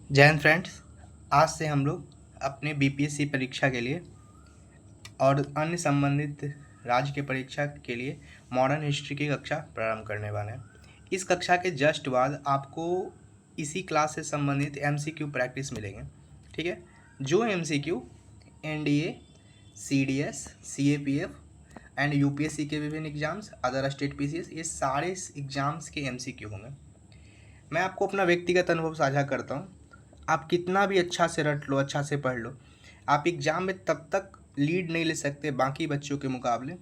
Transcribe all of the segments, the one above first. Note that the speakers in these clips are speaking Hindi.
जय हिंद फ्रेंड्स। आज से हम लोग अपने बीपीएससी परीक्षा के लिए और अन्य संबंधित राज्य के परीक्षा के लिए मॉडर्न हिस्ट्री की कक्षा प्रारंभ करने वाले हैं। इस कक्षा के जस्ट बाद आपको इसी क्लास से संबंधित एमसीक्यू प्रैक्टिस मिलेंगे। ठीक है, जो MCQ NDA, CDS, CAPF and UPSC के विभिन्न एग्जाम्स, अदर स्टेट पीसीएस, ये सारे एग्जाम्स के एमसीक्यू होंगे। मैं आपको अपना व्यक्तिगत अनुभव साझा करता हूँ। आप कितना भी अच्छा से रट लो, अच्छा से पढ़ लो, आप एग्ज़ाम में तब तक लीड नहीं ले सकते बाकी बच्चों के मुकाबले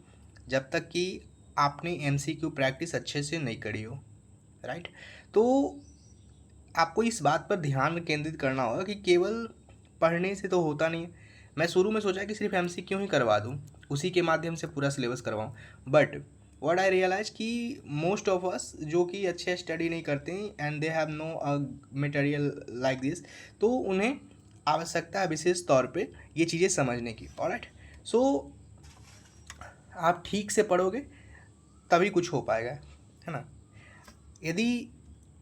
जब तक कि आपने एमसीक्यू प्रैक्टिस अच्छे से नहीं करी हो। राइट? तो आपको इस बात पर ध्यान केंद्रित करना होगा कि केवल पढ़ने से तो होता नहीं है। मैं शुरू में सोचा कि सिर्फ एमसीक्यू ही करवा दूँ, उसी के माध्यम से पूरा सिलेबस करवाऊँ, बट व्हाट आई रियलाइज कि मोस्ट ऑफ अस जो कि अच्छे स्टडी नहीं करते and they have no material like this, तो उन्हें आवश्यकता है विशेष तौर पे ये चीज़ें समझने की। ऑलराइट, सो आप ठीक से पढ़ोगे तभी कुछ हो पाएगा, है ना। यदि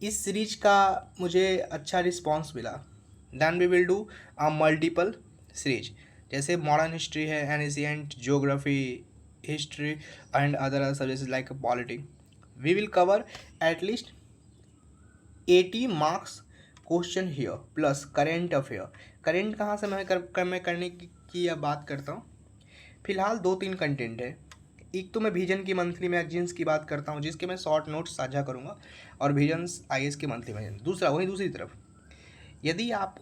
इस सीरीज का मुझे अच्छा रिस्पांस मिला, then we will do a multiple series, जैसे मॉडर्न हिस्ट्री है, ancient geography, history and other subjects like polity. We will cover at least 80 marks question here plus current affair. Current कहाँ से मैं करने की अब बात करता हूँ। फिलहाल 2-3 कंटेंट है। एक तो मैं विजन की मंथली मैगजीन्स की बात करता हूँ, जिसके मैं शॉर्ट नोट्स साझा करूँगा, और विजन्स आईएएस के मंथली मैगजीन। दूसरा, वहीं दूसरी तरफ यदि आप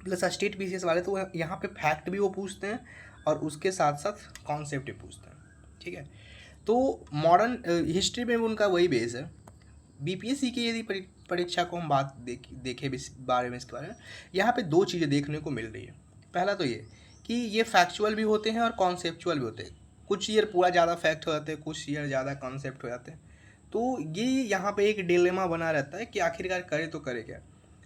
प्लस स्टेट पीसीएस वाले, तो यहाँ पे फैक्ट भी वो पूछते हैं और उसके साथ साथ कॉन्सेप्ट भी पूछते हैं। ठीक है, तो मॉडर्न हिस्ट्री में उनका वही बेस है। बीपीएससी की यदि परीक्षा को हम बात देखें इस बारे में, इसके बारे में, यहाँ पे दो चीज़ें देखने को मिल रही है। पहला तो ये कि ये फैक्चुअल भी होते हैं और कॉन्सेप्चुअल भी होते हैं। कुछ ईयर पूरा ज़्यादा फैक्ट हो जाते हैं, कुछ ईयर ज़्यादा कॉन्सेप्ट हो जाते हैं। तो ये यहाँ पे एक डिलेमा बना रहता है कि आखिरकार करे तो करे क्या।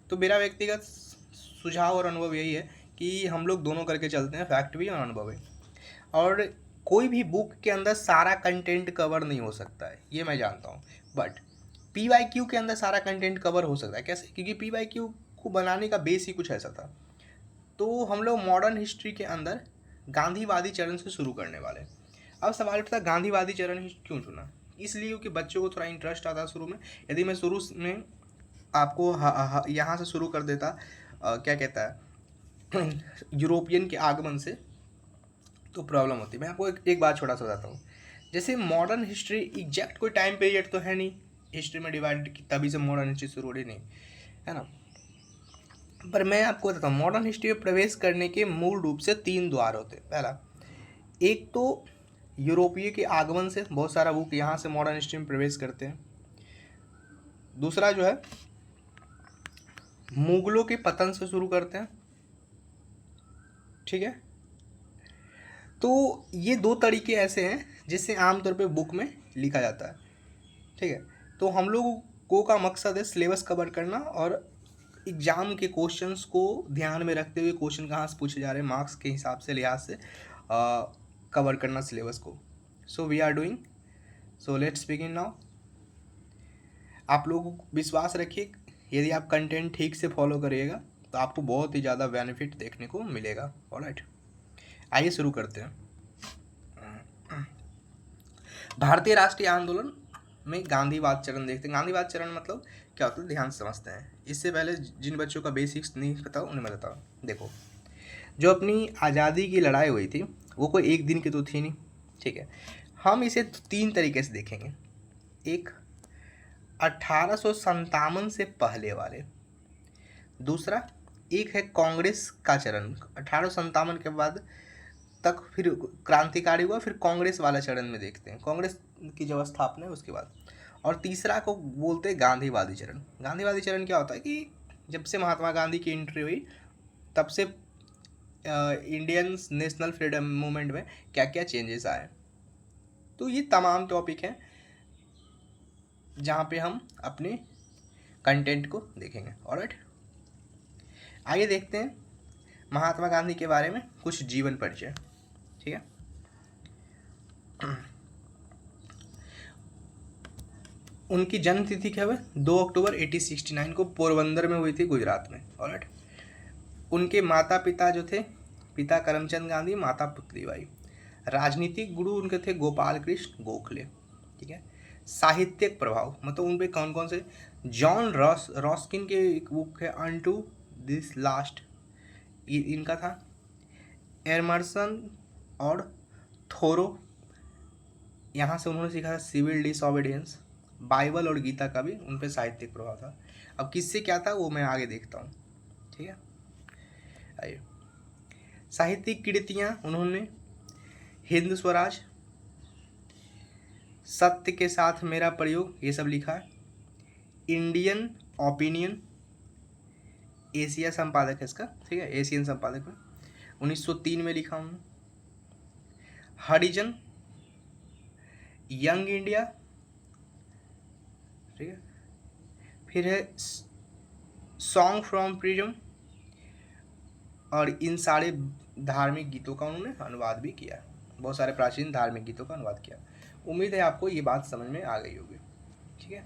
तो मेरा व्यक्तिगत सुझाव और अनुभव यही है कि हम लोग दोनों करके चलते हैं, फैक्ट भी और अनुभव भी। और कोई भी बुक के अंदर सारा कंटेंट कवर नहीं हो सकता है, ये मैं जानता हूँ, बट पीवाईक्यू के अंदर सारा कंटेंट कवर हो सकता है। कैसे? क्योंकि पीवाईक्यू को बनाने का बेस ही कुछ ऐसा था। तो हम लोग मॉडर्न हिस्ट्री के अंदर गांधीवादी चरण से शुरू करने वाले हैं। अब सवाल उठता है गांधीवादी चरण ही क्यों चुना? इसलिए क्योंकि बच्चों को थोड़ा इंटरेस्ट आता है शुरू में। यदि मैं शुरू में आपको यहाँ से शुरू कर देता, क्या कहता है यूरोपियन के आगमन से, तो प्रॉब्लम होती है। मैं आपको एक बात छोटा सा बताता हूँ। जैसे मॉडर्न हिस्ट्री एग्जैक्ट कोई टाइम पीरियड तो है नहीं हिस्ट्री में डिवाइड की, तभी से मॉडर्न हिस्ट्री शुरू हो रही नहीं, है ना। पर मैं आपको बताता हूँ, मॉडर्न हिस्ट्री में प्रवेश करने के मूल रूप से 3 द्वार होते हैं। पहला, एक तो यूरोपीय के आगमन से बहुत सारा बुक यहाँ से मॉडर्न हिस्ट्री में प्रवेश करते हैं। दूसरा जो है, मुगलों के पतन से शुरू करते हैं। ठीक है, तो ये 2 तरीके ऐसे हैं जिससे आमतौर पे बुक में लिखा जाता है। ठीक है, तो हम लोगों का मकसद है सिलेबस कवर करना और एग्ज़ाम के क्वेश्चंस को ध्यान में रखते हुए क्वेश्चन कहाँ से पूछे जा रहे हैं मार्क्स के हिसाब से, लिहाज से कवर करना सिलेबस को। So we are doing, so let's begin now. आप लोगों को विश्वास रखिए, यदि आप कंटेंट ठीक से फॉलो करिएगा तो आपको बहुत ही ज़्यादा बेनिफिट देखने को मिलेगा। ऑलराइट, आइए शुरू करते हैं। भारतीय राष्ट्रीय आंदोलन में गांधीवाद चरण देखते हैं। गांधीवाद चरण मतलब क्या होता है, ध्यान से समझते हैं। इससे पहले जिन बच्चों का बेसिक्स नहीं पता उन्हें मैं बताऊँ। देखो, जो अपनी आज़ादी की लड़ाई हुई थी वो कोई एक दिन की तो थी नहीं। ठीक है, हम इसे 3 तरीके से देखेंगे। एक, 1857 से पहले वाले। दूसरा, एक है कांग्रेस का चरण, 1857 के बाद तक फिर क्रांतिकारी हुआ, फिर कांग्रेस वाला चरण में देखते हैं, कांग्रेस की जब स्थापना है उसके बाद। और तीसरा को बोलते हैं गांधीवादी चरण। गांधीवादी चरण क्या होता है कि जब से महात्मा गांधी की एंट्री हुई तब से इंडियन नेशनल फ्रीडम मूवमेंट में क्या क्या चेंजेस आए। तो ये तमाम टॉपिक हैं जहाँ पे हम अपने कंटेंट को देखेंगे। ऑलराइट, आइए देखते हैं महात्मा गांधी के बारे में कुछ जीवन परिचय। ठीक है, उनकी जन्म तिथि क्या है? 2 अक्टूबर 1869 को पोरबंदर में हुई थी, गुजरात में। ऑलराइट। उनके माता पिता जो थे, पिता करमचंद गांधी, माता पुतलीबाई। राजनीतिक गुरु उनके थे गोपाल कृष्ण गोखले। ठीक है। साहित्यिक प्रभाव मतलब उन पे कौन कौन से? जॉन रॉस्किन के एक बुक है अनटू दिस लास्ट, इनका था। एमर्सन और थोरो, यहाँ से उन्होंने सीखा था सिविल डिसओबीडियंस। बाइबल और गीता का भी उन पे साहित्यिक प्रभाव था। अब किससे क्या था वो मैं आगे देखता हूँ। ठीक है। आइए, साहित्यिक कृतियाँ उन्होंने हिंद स्वराज, सत्य के साथ मेरा प्रयोग, ये सब लिखा है। इंडियन ओपिनियन, एशिया संपादक है इसका। ठीक है, एशियन संपादक में 1903 में लिखा उन्होंने। हरिजन, यंग इंडिया। ठीक है। फिर है सॉन्ग फ्रॉम प्रिज्म, और इन सारे धार्मिक गीतों का उन्होंने अनुवाद भी किया। बहुत सारे प्राचीन धार्मिक गीतों का अनुवाद किया। उम्मीद है आपको ये बात समझ में आ गई होगी। ठीक है।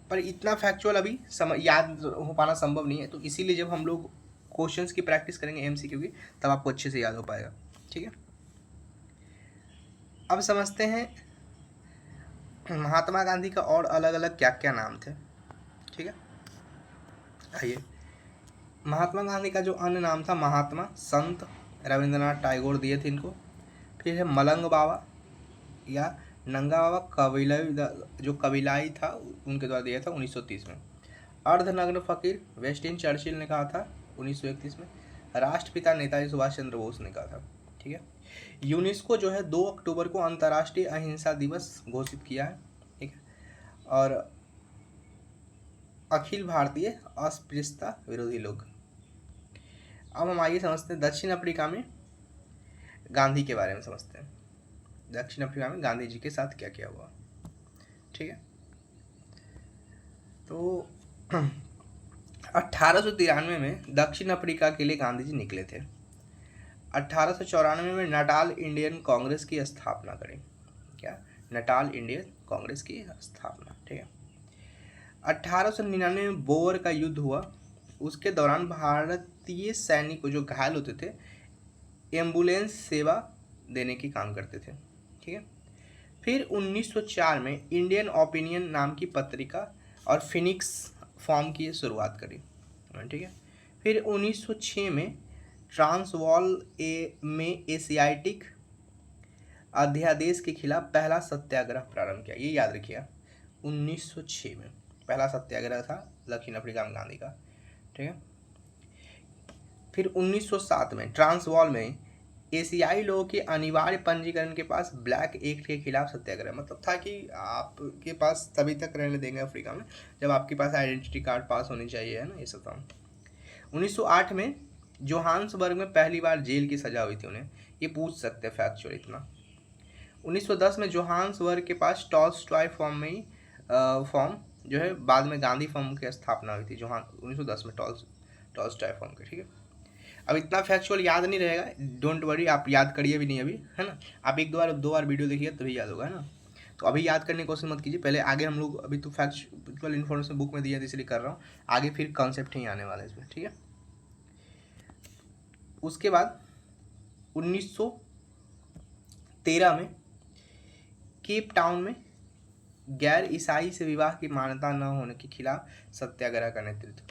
पर इतना फैक्चुअल अभी याद हो पाना संभव नहीं है, तो इसीलिए जब हम लोग क्वेश्चंस की प्रैक्टिस करेंगे एमसीक्यू की, तब आपको अच्छे से याद हो पाएगा। ठीक है। अब समझते हैं महात्मा गांधी का और अलग अलग क्या क्या नाम थे। ठीक है। आइए, महात्मा गांधी का जो अन्य नाम था महात्मा, संत रविंद्रनाथ टैगोर दिए थे इनको। फिर है मलंग बाबा या नंगा बाबा, कबीलाई जो कबीलाई था उनके द्वारा दिया था 1930 में। अर्धनग्न फकीर वेस्टिन चर्चिल ने कहा था 1931 में। राष्ट्रपिता नेताजी सुभाष चंद्र बोस ने कहा था। ठीक है। यूनेस्को जो है 2 अक्टूबर को अंतर्राष्ट्रीय अहिंसा दिवस घोषित किया है। ठीक है। और अखिल भारतीय अस्पृश्यता विरोधी लोग। अब हम आइए समझते हैं दक्षिण अफ्रीका में गांधी के बारे में समझते हैं। दक्षिण अफ्रीका में गांधी जी के साथ क्या क्या हुआ। ठीक है। तो 1893 में दक्षिण अफ्रीका के लिए गांधी जी निकले थे। 1894 में नटाल इंडियन कांग्रेस की स्थापना करी। क्या? नटाल इंडियन कांग्रेस की स्थापना। ठीक है। 1899 में बोर का युद्ध हुआ। उसके दौरान भारतीय सैनिक जो घायल होते थे एम्बुलेंस सेवा देने की काम करते थे। ठीक है। फिर 1904 में इंडियन ओपिनियन नाम की पत्रिका और फिनिक्स फॉर्म की शुरुआत करी। ठीक है। फिर 1906 में ट्रांसवाल में एशियाटिक अध्यादेश के खिलाफ पहला सत्याग्रह प्रारंभ किया। ये याद रखिएगा, 1906 में पहला सत्याग्रह था दक्षिण अफ्रीका में गांधी का। ठीक है। फिर 1907 में ट्रांसवाल में एशियाई लोगों के अनिवार्य पंजीकरण के पास ब्लैक एक्ट के खिलाफ सत्याग्रह, मतलब था कि आपके पास तभी तक रहने देंगे अफ्रीका में जब आपके पास आइडेंटिटी कार्ड पास होनी चाहिए, है ना, ये सब था। 1908 में जोहान्सबर्ग में पहली बार जेल की सजा हुई थी उन्हें। ये पूछ सकते हैं फैक्चुअल इतना। 1910 में जोहान्सबर्ग के पास टॉल्स्टॉय फॉर्म में ही फॉर्म जो है बाद में गांधी फॉर्म की स्थापना हुई थी। जोहान 1910 में टॉल्स्टॉय फॉर्म के। ठीक है। अब इतना फैक्चुअल याद नहीं रहेगा, डोंट वरी, आप याद करिए भी नहीं अभी, है ना। आप एक दो बार वीडियो देखिए तभी याद होगा, है ना। तो अभी याद करने की कोशिश मत कीजिए, पहले आगे हम लोग, अभी तो फैक्चुअल इन्फॉर्मेशन बुक में दिया है इसलिए कर रहा हूँ, आगे फिर कॉन्सेप्ट ही आने वाला है इसमें। ठीक है। उसके बाद 1913 में केप टाउन में गैर ईसाई से विवाह की मान्यता न होने के खिलाफ सत्याग्रह का नेतृत्व।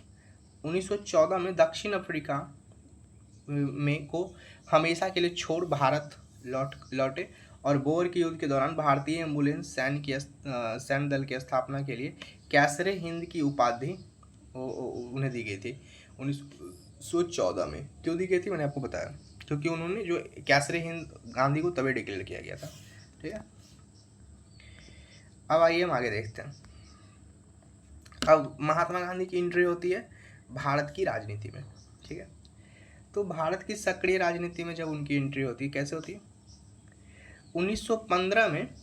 1914 में दक्षिण अफ्रीका में को हमेशा के लिए छोड़ भारत लौटे और बोर के युद्ध के दौरान भारतीय एम्बुलेंस सैन्य दल की स्थापना के लिए कैसरे हिंद की उपाधि उन्हें दी गई थी 1914 में। क्यों दी गई थी मैंने आपको बताया, क्योंकि उन्होंने जो कैसरे हिंद गांधी को तभी डिक्लेयर किया गया था। ठीक है। अब आइए हम आगे देखते हैं। अब महात्मा गांधी की एंट्री होती है भारत की राजनीति में। ठीक है। तो भारत की सक्रिय राजनीति में जब उनकी एंट्री होती है, कैसे होती है? 1915 में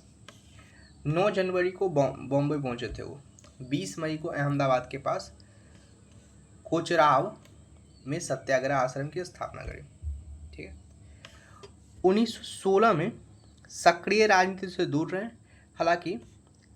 9 जनवरी को बॉम्बे पहुंचे थे वो। 20 मई को अहमदाबाद के पास कोचराव में सत्याग्रह आश्रम की स्थापना करी। ठीक है। 1916 में सक्रिय राजनीति से दूर रहे, हालांकि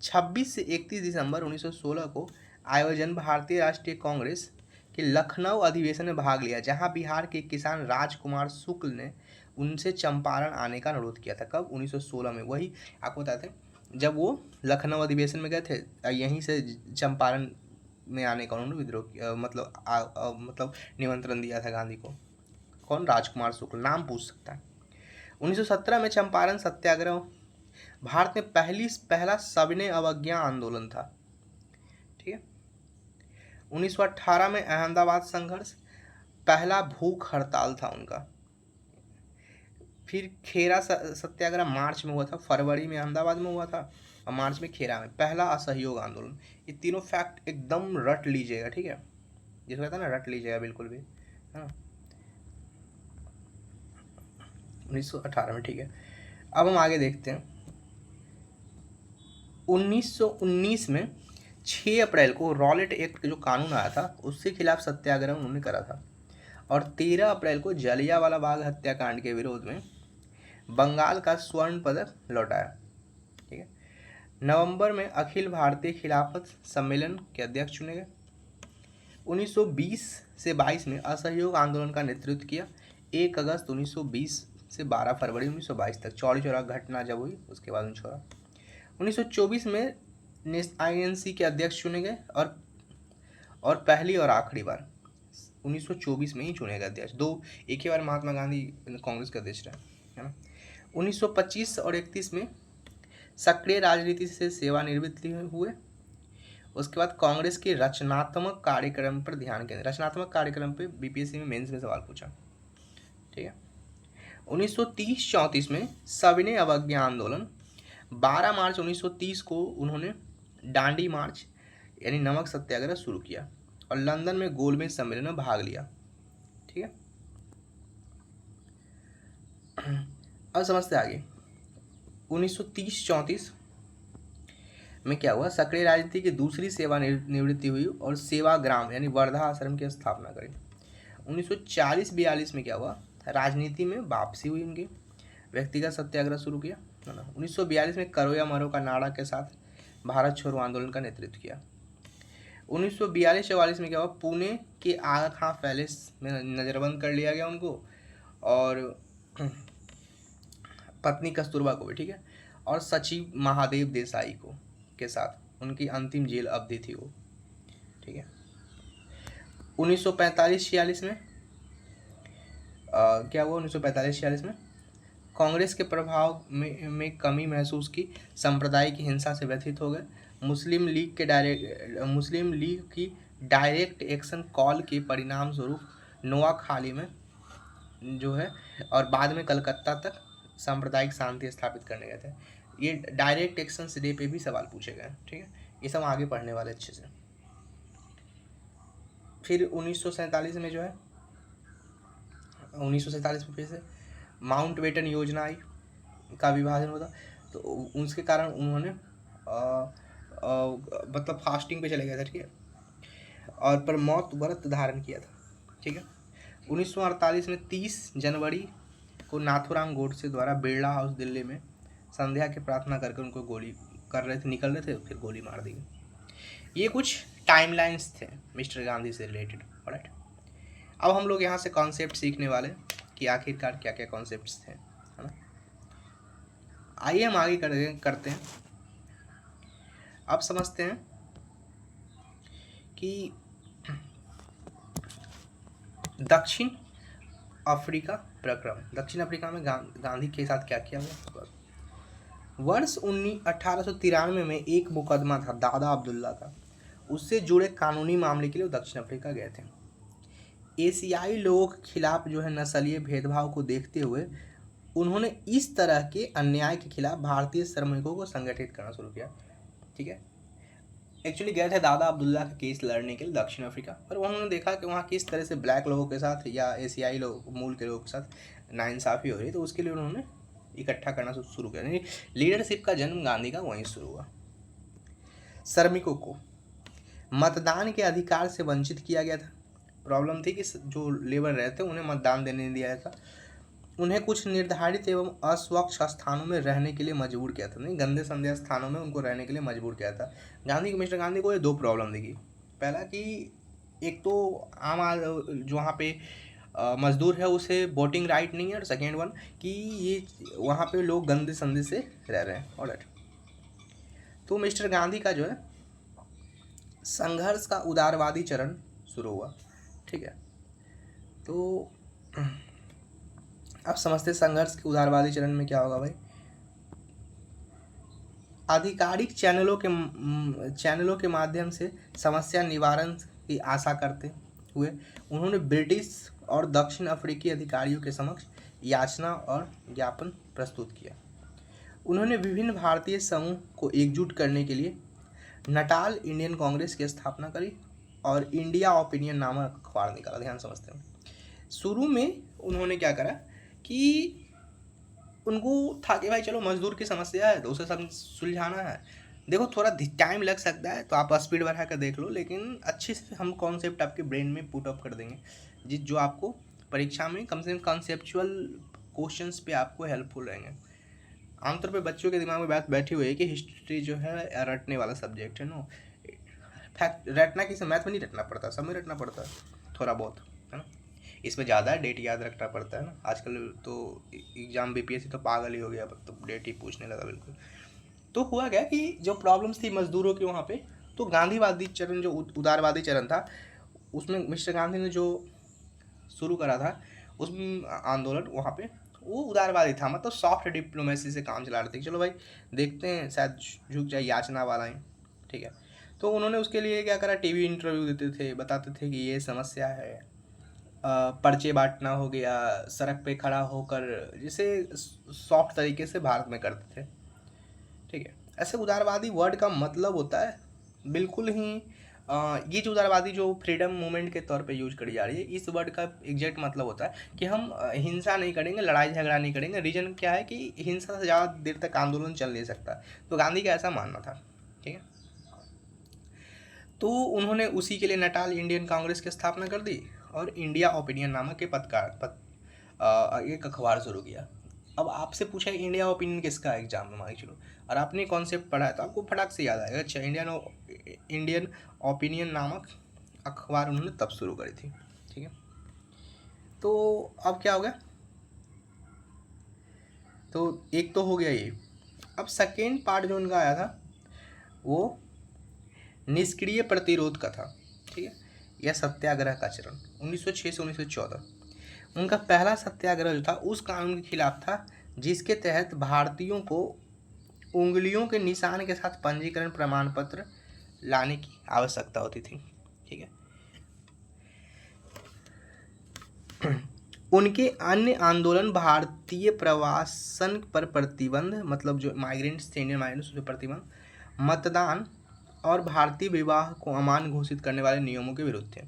26 से 31 दिसंबर 1916 को आयोजन भारतीय राष्ट्रीय कांग्रेस के लखनऊ अधिवेशन में भाग लिया, जहां बिहार के किसान राजकुमार शुक्ल ने उनसे चंपारण आने का अनुरोध किया था। कब? 1916 में। वही आपको बताते हैं जब वो लखनऊ अधिवेशन में गए थे, यहीं से चंपारण में आने का उन्होंने विद्रोह किया, मतलब निमंत्रण दिया था गांधी को। कौन? राजकुमार शुक्ल। नाम पूछ सकता है। 1917 में चंपारण सत्याग्रह भारत में पहला सविनय अवज्ञा आंदोलन था। ठीक है। 1918 में अहमदाबाद संघर्ष पहला भूख हड़ताल था उनका। फिर खेरा सत्याग्रह मार्च में हुआ था, फरवरी में अहमदाबाद में हुआ था और मार्च में खेरा में। पहला असहयोग आंदोलन। ये तीनों फैक्ट एकदम रट लीजिएगा, ठीक है, जिसको कहता है ना रट लीजिएगा बिल्कुल भी, है ना। 1918 में, ठीक है। अब हम आगे देखते हैं। 1919 में 6 अप्रैल को रॉलेट एक्ट जो कानून आया था उसके खिलाफ सत्याग्रह उन्होंने करा था और 13 अप्रैल को जलियांवाला बाग हत्याकांड के विरोध में बंगाल का स्वर्ण पदक लौटाया। ठीक है। नवंबर में अखिल भारतीय खिलाफत सम्मेलन के अध्यक्ष चुने गए। 1920 से 22 में असहयोग आंदोलन का नेतृत्व किया। 1 अगस्त 1920 से 12 फरवरी 1922 तक चौड़ी चौरा घटना जब हुई उसके बाद छोड़ा। 1924 में INC के अध्यक्ष चुने गए और पहली और आखिरी बार 1924 में ही चुने गए अध्यक्ष। एक ही बार महात्मा गांधी कांग्रेस के अध्यक्ष रहे, है ना। 1925 और 31 में सक्रिय राजनीति से सेवानिवृत्त हुए। उसके बाद कांग्रेस के रचनात्मक कार्यक्रम पर ध्यान केंद्रित। रचनात्मक कार्यक्रम पे BPSC में मेंस में सवाल पूछा। ठीक है। 1930-34 में सविनय अवज्ञा आंदोलन। 12 मार्च 1930 को उन्होंने डांडी मार्च यानी नमक सत्याग्रह शुरू किया और लंदन में गोलमेज सम्मेलन में भाग लिया। ठीक है। अब समझते आगे। 1930-34 में क्या हुआ? सक्रिय राजनीति की दूसरी सेवा निवृत्ति हुई और सेवाग्राम यानी वर्धा आश्रम की स्थापना करी। 1940-42 में क्या हुआ? राजनीति में वापसी हुई उनकी, व्यक्तिगत सत्याग्रह शुरू किया, है ना। 1942 में करो या मरो का नारा के साथ भारत छोड़ो आंदोलन का नेतृत्व किया। 1942-44 में क्या हुआ? पुणे के आगा खां पैलेस में नज़रबंद कर लिया गया उनको और पत्नी कस्तूरबा को भी, ठीक है, और सचिव महादेव देसाई को के साथ उनकी अंतिम जेल अवधि थी वो। ठीक है। 1945-46 में क्या हुआ? 1945-46 में कांग्रेस के प्रभाव में कमी महसूस की, सांप्रदायिक हिंसा से व्यथित हो गए। मुस्लिम लीग की डायरेक्ट एक्शन कॉल के परिणाम स्वरूप नोआखाली में जो है और बाद में कलकत्ता तक सांप्रदायिक शांति स्थापित करने गए थे। ये डायरेक्ट एक्शन डे पे भी सवाल पूछे गए। ठीक है। ये सब आगे पढ़ने वाले अच्छे से। फिर 1947 में जो है 1947 में फिर से माउंट बेटन योजना आई का विभाजन होता, तो उसके कारण उन्होंने मतलब फास्टिंग पे चले गए थे। ठीक है। और पर मौत व्रत धारण किया था। ठीक है। 1948 में 30 जनवरी को नाथूराम गोडसे द्वारा बिरला हाउस दिल्ली में संध्या की प्रार्थना करके उनको गोली निकल रहे थे, फिर गोली मार दी। ये कुछ टाइमलाइंस थे मिस्टर गांधी से रिलेटेड। ऑलराइट। अब हम लोग यहाँ से कॉन्सेप्ट सीखने वाले कि आखिरकार क्या क्या कॉन्सेप्ट्स थे, है ना। आइए हम आगे करते हैं। अब समझते हैं कि दक्षिण अफ्रीका प्रक्रम। दक्षिण अफ्रीका में गांधी के साथ क्या किया गया। वर्ष 1893 में एक मुकदमा था दादा अब्दुल्ला का, उससे जुड़े कानूनी मामले के लिए वो दक्षिण अफ्रीका गए थे। एशियाई लोगों के खिलाफ जो है नस्लीय भेदभाव को देखते हुए उन्होंने इस तरह के अन्याय के खिलाफ भारतीय श्रमिकों को संगठित करना शुरू किया। ठीक है। एक्चुअली गए थे दादा अब्दुल्ला का केस लड़ने के लिए दक्षिण अफ्रीका, पर उन्होंने देखा कि वहाँ किस तरह से ब्लैक लोगों के साथ या एशियाई मूल के लोगों के साथ नाइंसाफ़ी हो रही, तो उसके लिए उन्होंने इकट्ठा करना शुरू किया। यानी लीडरशिप का जन्म गांधी का वहीं शुरू हुआ। श्रमिकों को मतदान के अधिकार से वंचित किया गया था। प्रॉब्लम थी कि जो लेबर रहते उन्हें मतदान देने नहीं दिया था। उन्हें कुछ निर्धारित एवं अस्वच्छ स्थानों में रहने के लिए मजबूर किया था, नहीं गंदे संदे स्थानों में उनको रहने के लिए मजबूर किया था। मिस्टर गांधी को ये दो प्रॉब्लम दिखी। पहला कि एक तो जो वहाँ पे मजदूर है उसे वोटिंग राइट नहीं है, और सेकेंड वन कि ये वहाँ पे लोग गंदे संदे से रह रहे हैं। ऑलराइट, तो मिस्टर गांधी का जो है संघर्ष का उदारवादी चरण शुरू हुआ। ठीक है, तो अब समझते संघर्ष के उदारवादी चरण में क्या होगा भाई। आधिकारिक चैनलों के माध्यम से समस्या निवारण की आशा करते हुए उन्होंने ब्रिटिश और दक्षिण अफ्रीकी अधिकारियों के समक्ष याचना और ज्ञापन प्रस्तुत किया। उन्होंने विभिन्न भारतीय समूह को एकजुट करने के लिए नटाल इंडियन कांग्रेस की स्थापना करी और इंडिया ओपिनियन नामक अखबार निकाला। ध्यान समझते हैं, शुरू में उन्होंने क्या करा कि उनको था कि भाई चलो मजदूर की समस्या है तो उसे सब सुलझाना है। देखो थोड़ा टाइम लग सकता है तो आप स्पीड बढ़ा कर देख लो, लेकिन अच्छे से हम कॉन्सेप्ट आपके ब्रेन में पुट अप कर देंगे जो आपको परीक्षा में कम से कम कॉन्सेप्चुअल क्वेश्चंस पे आपको हेल्पफुल रहेंगे। आमतौर पे बच्चों के दिमाग में बात बैठी हुई है कि हिस्ट्री जो है रटने वाला सब्जेक्ट है। नो, फैक्ट रटना किसी मैथ में नहीं रटना पड़ता, सब में रटना पड़ता है थोड़ा बहुत, है ना। इसमें ज़्यादा डेट याद रखना पड़ता है ना। आजकल तो एग्ज़ाम बीपीएससी तो पागल ही हो गया, तो डेट ही पूछने लगा बिल्कुल। तो हुआ क्या कि जो प्रॉब्लम्स थी मजदूरों की वहाँ पे, तो गांधीवादी चरण जो उदारवादी चरण था उसमें मिस्टर गांधी ने जो शुरू करा था उसमें आंदोलन वहाँ पे वो उदारवादी था, मतलब सॉफ्ट डिप्लोमेसी से काम चला रहे थे। चलो भाई देखते हैं शायद झुक जाए, याचना वाला ही। ठीक है, तो उन्होंने उसके लिए क्या करा, टीवी इंटरव्यू देते थे, बताते थे कि ये समस्या है, पर्चे बांटना हो गया, सड़क पे खड़ा होकर, जिसे सॉफ्ट तरीके से भारत में करते थे। ठीक है, ऐसे उदारवादी वर्ड का मतलब होता है बिल्कुल ही ये जो उदारवादी जो फ्रीडम मूवमेंट के तौर पे यूज करी जा रही है, इस वर्ड का एग्जैक्ट मतलब होता है कि हम हिंसा नहीं करेंगे, लड़ाई झगड़ा नहीं करेंगे। रीजन क्या है कि हिंसा से ज़्यादा देर तक आंदोलन चल नहीं सकता, तो गांधी का ऐसा मानना था। ठीक है, तो उन्होंने उसी के लिए नटाल इंडियन कांग्रेस की स्थापना कर दी और इंडिया ओपिनियन नामक के एक अखबार शुरू किया। अब आपसे पूछा इंडिया ओपिनियन किसका है एग्जाम में, मान चलो, और आपने कॉन्सेप्ट पढ़ा है तो आपको फटाक से याद आएगा। अच्छा, इंडियन ओपिनियन नामक अखबार उन्होंने तब शुरू करी थी। ठीक है, तो अब क्या हो गया, तो एक तो हो गया ये। अब सेकेंड पार्ट जो उनका आया था वो निष्क्रिय प्रतिरोध का था। ठीक है, यह सत्याग्रह का चरण 1906 से 1914। उनका पहला सत्याग्रह जो था उस कानून के खिलाफ था जिसके तहत भारतीयों को उंगलियों के निशान के साथ पंजीकरण प्रमाण पत्र लाने की आवश्यकता होती थी। ठीक है, उनके अन्य आंदोलन भारतीय प्रवासन पर प्रतिबंध, मतलब जो माइग्रेंट्स थे, इंडियन माइग्रेंट्स पर प्रतिबंध, मतदान और भारतीय विवाह को अमान्य घोषित करने वाले नियमों के विरुद्ध थे।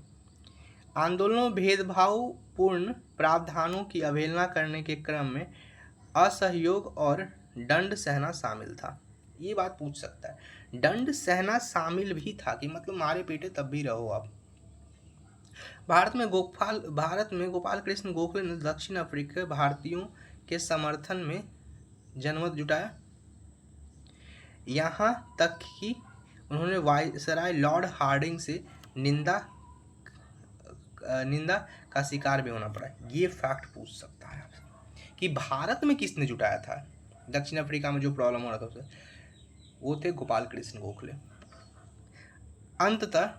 आंदोलनों में भेदभावपूर्ण प्रावधानों की अवहेलना करने के क्रम में असहयोग और दंड सहना शामिल था। ये बात पूछ सकता है, दंड सहना शामिल भी था कि मतलब मारे पीटे तब भी रहो आप। भारत में गोपाल कृष्ण गोखले ने दक्षिण अफ्रीका भारतीयों के समर्थन में जनमत जुटाया। यहाँ तक कि उन्होंने वायसराय लॉर्ड हार्डिंग से निंदा का शिकार भी होना पड़ा। ये फैक्ट पूछ सकता है कि भारत में किसने जुटाया था दक्षिण अफ्रीका में जो प्रॉब्लम हो रहा था उसे, वो थे गोपाल कृष्ण गोखले। अंततः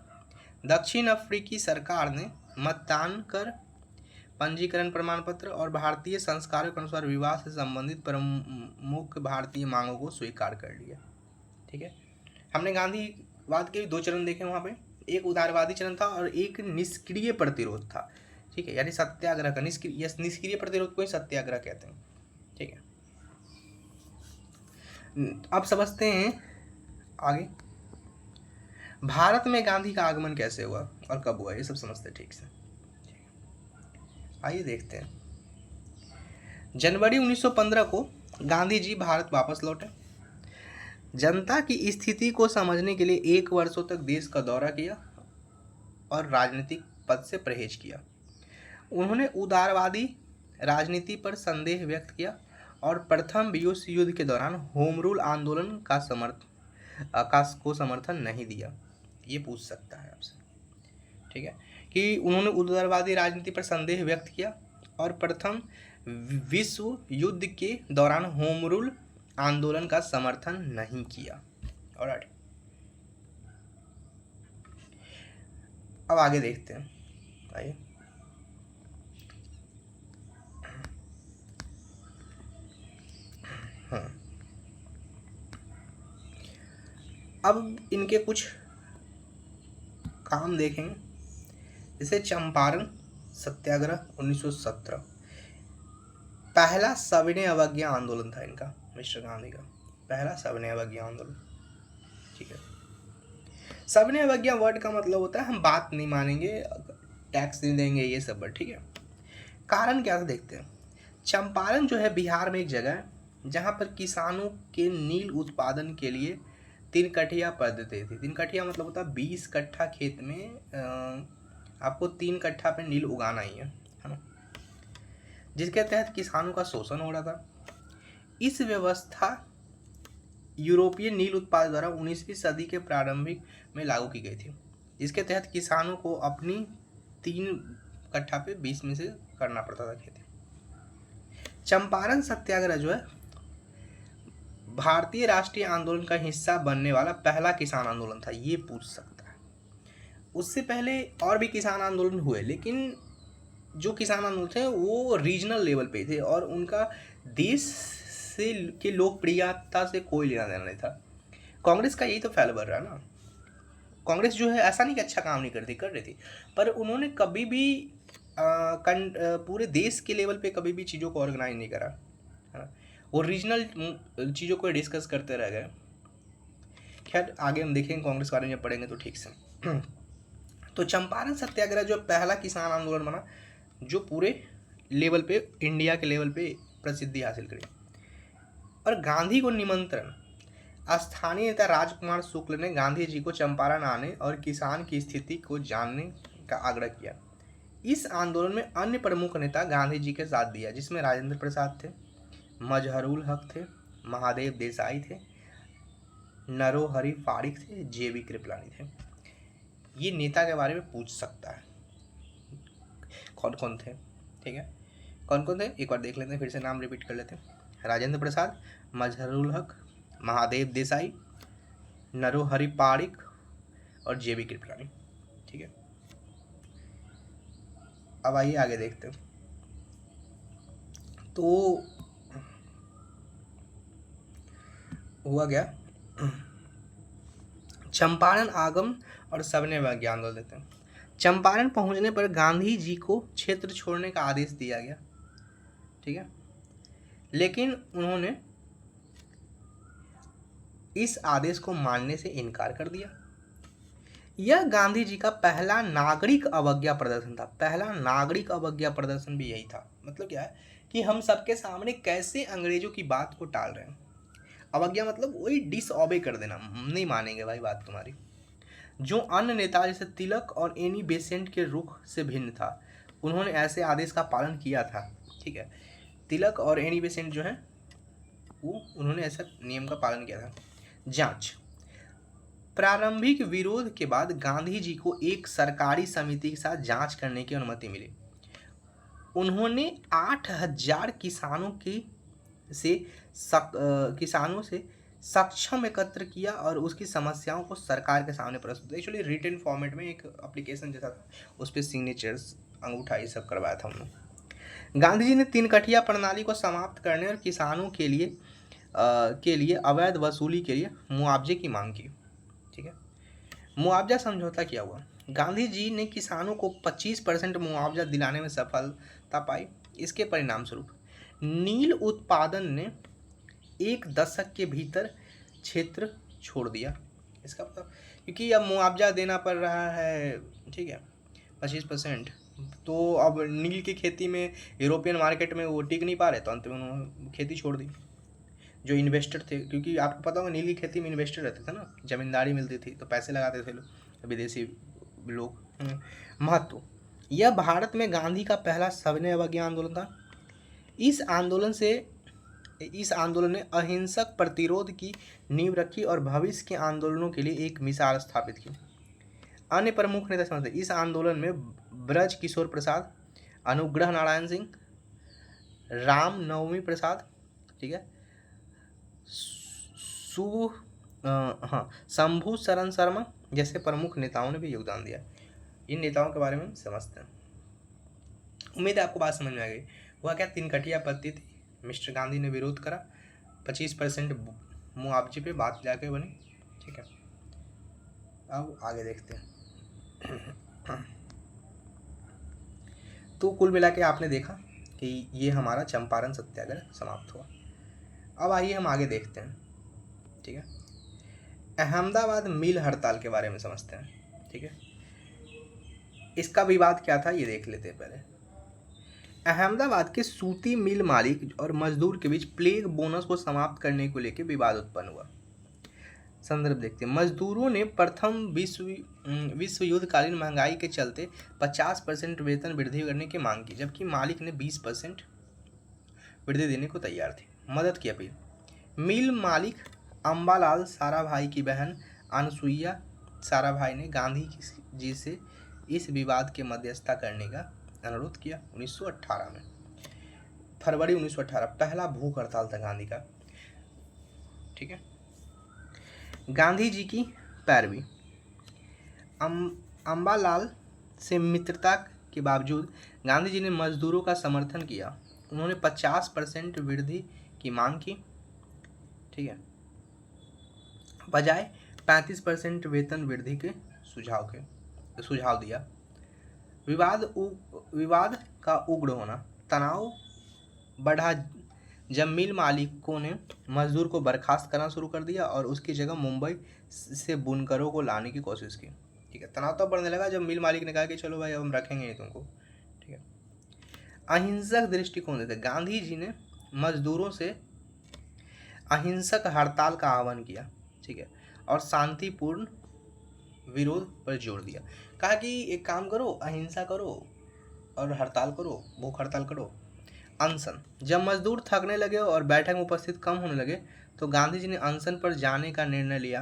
दक्षिण अफ्रीकी सरकार ने मतदान कर, पंजीकरण प्रमाण पत्र और भारतीय संस्कारों के अनुसार विवाह से संबंधित प्रमुख भारतीय मांगों को स्वीकार कर लिया। ठीक है, हमने गांधीवाद के दो चरण देखे वहाँ पे, एक उदारवादी चरण था और एक निष्क्रिय प्रतिरोध था। ठीक है, यानी सत्याग्रह का निष्क्रिय प्रतिरोध को ही सत्याग्रह कहते हैं। ठीक है, अब समझते हैं आगे भारत में गांधी का आगमन कैसे हुआ और कब हुआ, ये सब समझते हैं ठीक से। आइए देखते हैं। जनवरी 1915 को गांधी जी भारत वापस लौटे। जनता की स्थिति को समझने के लिए 1 वर्षों तक देश का दौरा किया और राजनीतिक पद से परहेज किया। उन्होंने उदारवादी राजनीति पर संदेह व्यक्त किया और प्रथम विश्व युद्ध के दौरान होम रूल आंदोलन को समर्थन नहीं दिया। ये पूछ सकता है आपसे, ठीक है, कि उन्होंने उदारवादी राजनीति पर संदेह व्यक्त किया और प्रथम विश्व युद्ध के दौरान होम रूल आंदोलन का समर्थन नहीं किया। ऑलराइट, अब आगे देखते हैं। आइए, अब इनके कुछ काम देखेंगे। जैसे चंपारण सत्याग्रह 1917 पहला सविनय अवज्ञा आंदोलन था इनका, मिस्टर गांधी का पहला सविनय अवज्ञा आंदोलन। ठीक है, सविनय अवज्ञा वर्ड का मतलब होता है हम बात नहीं मानेंगे, टैक्स नहीं देंगे, ये सब। ठीक है, कारण क्या था देखते हैं। चंपारण जो है बिहार में एक जगह है जहाँ पर किसानों के नील उत्पादन के लिए 3 कठिया पद्धति थी। 3 कठिया मतलब होता है 20 कट्ठा खेत में आपको 3 कट्ठा पे नील उगाना ही है ना, जिसके तहत किसानों का शोषण हो रहा था। इस व्यवस्था यूरोपीय नील उत्पादक द्वारा 19वीं सदी के प्रारंभिक में लागू की गई थी, जिसके तहत किसानों को अपनी 3 कट्ठा पे 20 में से करना पड़ता था खेती। चंपारण सत्याग्रह जो है भारतीय राष्ट्रीय आंदोलन का हिस्सा बनने वाला पहला किसान आंदोलन था, ये पूछ सकता है। उससे पहले और भी किसान आंदोलन हुए, लेकिन जो किसान आंदोलन थे वो रीजनल लेवल पे थे और उनका देश से की लोकप्रियता से कोई लेना देना नहीं था। कांग्रेस का यही तो फैल बढ़ रहा है ना। कांग्रेस जो है ऐसा नहीं कि अच्छा काम नहीं करती, कर रही थी, पर उन्होंने कभी भी पूरे देश के लेवल पे कभी भी चीज़ों को ऑर्गेनाइज नहीं करा, है ना। वो रीजनल चीज़ों को डिस्कस करते रह गए। खैर आगे हम देखेंगे कांग्रेस के बारे में पढ़ेंगे तो ठीक से। तो चंपारण सत्याग्रह जो पहला किसान आंदोलन बना जो पूरे लेवल पे, इंडिया के लेवल पे प्रसिद्धि हासिल करी। और गांधी को निमंत्रण, स्थानीय नेता राजकुमार शुक्ल ने गांधी जी को चंपारण आने और किसान की स्थिति को जानने का आग्रह किया। इस आंदोलन में अन्य प्रमुख नेता गांधी जी के साथ दिया, जिसमें राजेंद्र प्रसाद थे, मजहरुल हक थे, महादेव देसाई थे, नरोहरि पारिक थे, जेबी कृपलानी थे। ये नेता के बारे में पूछ सकता है कौन कौन थे। ठीक है, कौन कौन थे एक बार देख लेते हैं, फिर से नाम रिपीट कर लेते हैं। राजेंद्र प्रसाद, मजहरुल हक, महादेव देसाई, नरोहरि पारिक और जेबी कृपलानी। ठीक है, अब आइए आगे देखते हैं। तो हुआ क्या, चंपारण आगम और सविनय अवज्ञा आंदोलन देते हैं। चंपारण पहुंचने पर गांधी जी को क्षेत्र छोड़ने का आदेश दिया गया। ठीक है, लेकिन उन्होंने इस आदेश को मानने से इनकार कर दिया। यह गांधी जी का पहला नागरिक अवज्ञा प्रदर्शन था। पहला नागरिक अवज्ञा प्रदर्शन भी यही था। मतलब क्या है कि हम सबके सामने कैसे अंग्रेजों की बात को टाल रहे हैं। अवज्ञा मतलब वही डिसऑबे कर देना, नहीं मानेंगे भाई बात तुम्हारी। जो अन्य नेता जैसे तिलक और एनी बेसेंट के रुख से भिन्न था, उन्होंने ऐसे आदेश का पालन किया था। ठीक है, तिलक और एनी बेसेंट जो है वो उन्होंने ऐसा नियम का पालन किया था। जांच, प्रारंभिक विरोध के बाद गांधी जी को एक सरकारी समिति के साथ जांच करने की अनुमति मिली। उन्होंने 8000 किसानों से सक्षम एकत्र किया और उसकी समस्याओं को सरकार के सामने प्रस्तुत। एक्चुअली रिटन फॉर्मेट में एक एप्लीकेशन जैसा था, उस पर सिग्नेचर्स, अंगूठा ये सब करवाया था हमने। गांधी जी ने 3 कठिया प्रणाली को समाप्त करने और किसानों के लिए अवैध वसूली के लिए मुआवजे की मांग की। ठीक है, मुआवजा समझौता किया हुआ। गांधी जी ने किसानों को 25% मुआवजा दिलाने में सफलता पाई। इसके परिणाम स्वरूप नील उत्पादन ने 1 दशक के भीतर क्षेत्र छोड़ दिया। इसका मतलब क्योंकि अब मुआवजा देना पड़ रहा है, ठीक है, 25%, तो अब नील की खेती में यूरोपियन मार्केट में वो टिक नहीं पा रहे, तो अंत में उन्होंने खेती छोड़ दी। जो इन्वेस्टर थे, क्योंकि आपको पता होगा नील की खेती में इन्वेस्टर रहते थे ना, जमींदारी मिलती थी तो पैसे लगाते थे लोग, विदेशी लोग। महत्व, यह भारत में गांधी का पहला सविनय अवज्ञा आंदोलन था। इस आंदोलन ने अहिंसक प्रतिरोध की नींव रखी और भविष्य के आंदोलनों के लिए एक मिसाल स्थापित की। अन्य प्रमुख नेता समझते इस आंदोलन में ब्रज किशोर प्रसाद, अनुग्रह नारायण सिंह, राम नवमी प्रसाद, ठीक है, शंभू शरण शर्मा जैसे प्रमुख नेताओं ने भी योगदान दिया। इन नेताओं के बारे में हम समझते हैं। उम्मीद है आपको बात समझ में आ गई। हुआ क्या, तिनकटिया आपत्ति थी, मिस्टर गांधी ने विरोध करा, 25% मुआवजे पे बात जाके बनी। ठीक है, अब आगे देखते हैं। तो कुल मिला के आपने देखा कि ये हमारा चंपारण सत्याग्रह समाप्त हुआ। अब आइए हम आगे देखते हैं। ठीक है, अहमदाबाद मिल हड़ताल के बारे में समझते हैं। ठीक है, इसका विवाद क्या था ये देख लेते हैं पहले। अहमदाबाद के सूती मिल मालिक और मजदूर के बीच प्लेग बोनस को समाप्त करने को लेकर विवाद उत्पन्न हुआ। संदर्भ देखते हैं। मजदूरों ने प्रथम विश्व युद्धकालीन महंगाई के चलते 50% वेतन वृद्धि करने की मांग की, जबकि मालिक ने 20% वृद्धि देने को तैयार थे। मदद की अपील। मिल मालिक अम्बालाल साराभाई की बहन अनसुईया साराभाई ने गांधी जी से इस विवाद के मध्यस्थता करने का अनुरोध किया। 1918 में, फरवरी 1918 पहला भूख हड़ताल था गांधी का। ठीक है, गांधी जी की पैरवी। अम्बालाल से मित्रता के बावजूद गांधी जी ने मजदूरों का समर्थन किया। उन्होंने 50% वृद्धि की मांग की। ठीक है, बजाय 35% वेतन वृद्धि के सुझाव दिया। विवाद का उग्र होना, तनाव बढ़ा जब मिल मालिकों ने मजदूर को बर्खास्त करना शुरू कर दिया और उसकी जगह मुंबई से बुनकरों को लाने की कोशिश की। ठीक है, तनाव तब बढ़ने लगा जब मिल मालिक ने कहा कि चलो भाई अब हम रखेंगे नहीं तुमको। ठीक है, अहिंसक दृष्टिकोण देते गांधी जी ने मजदूरों से अहिंसक हड़ताल का आह्वान किया। ठीक है, और शांतिपूर्ण विरोध पर जोर दिया। कहा कि एक काम करो, अहिंसा करो और हड़ताल करो, भूख हड़ताल करो। अनशन, जब मजदूर थकने लगे और बैठक में उपस्थित कम होने लगे तो गांधी जी ने अनशन पर जाने का निर्णय लिया।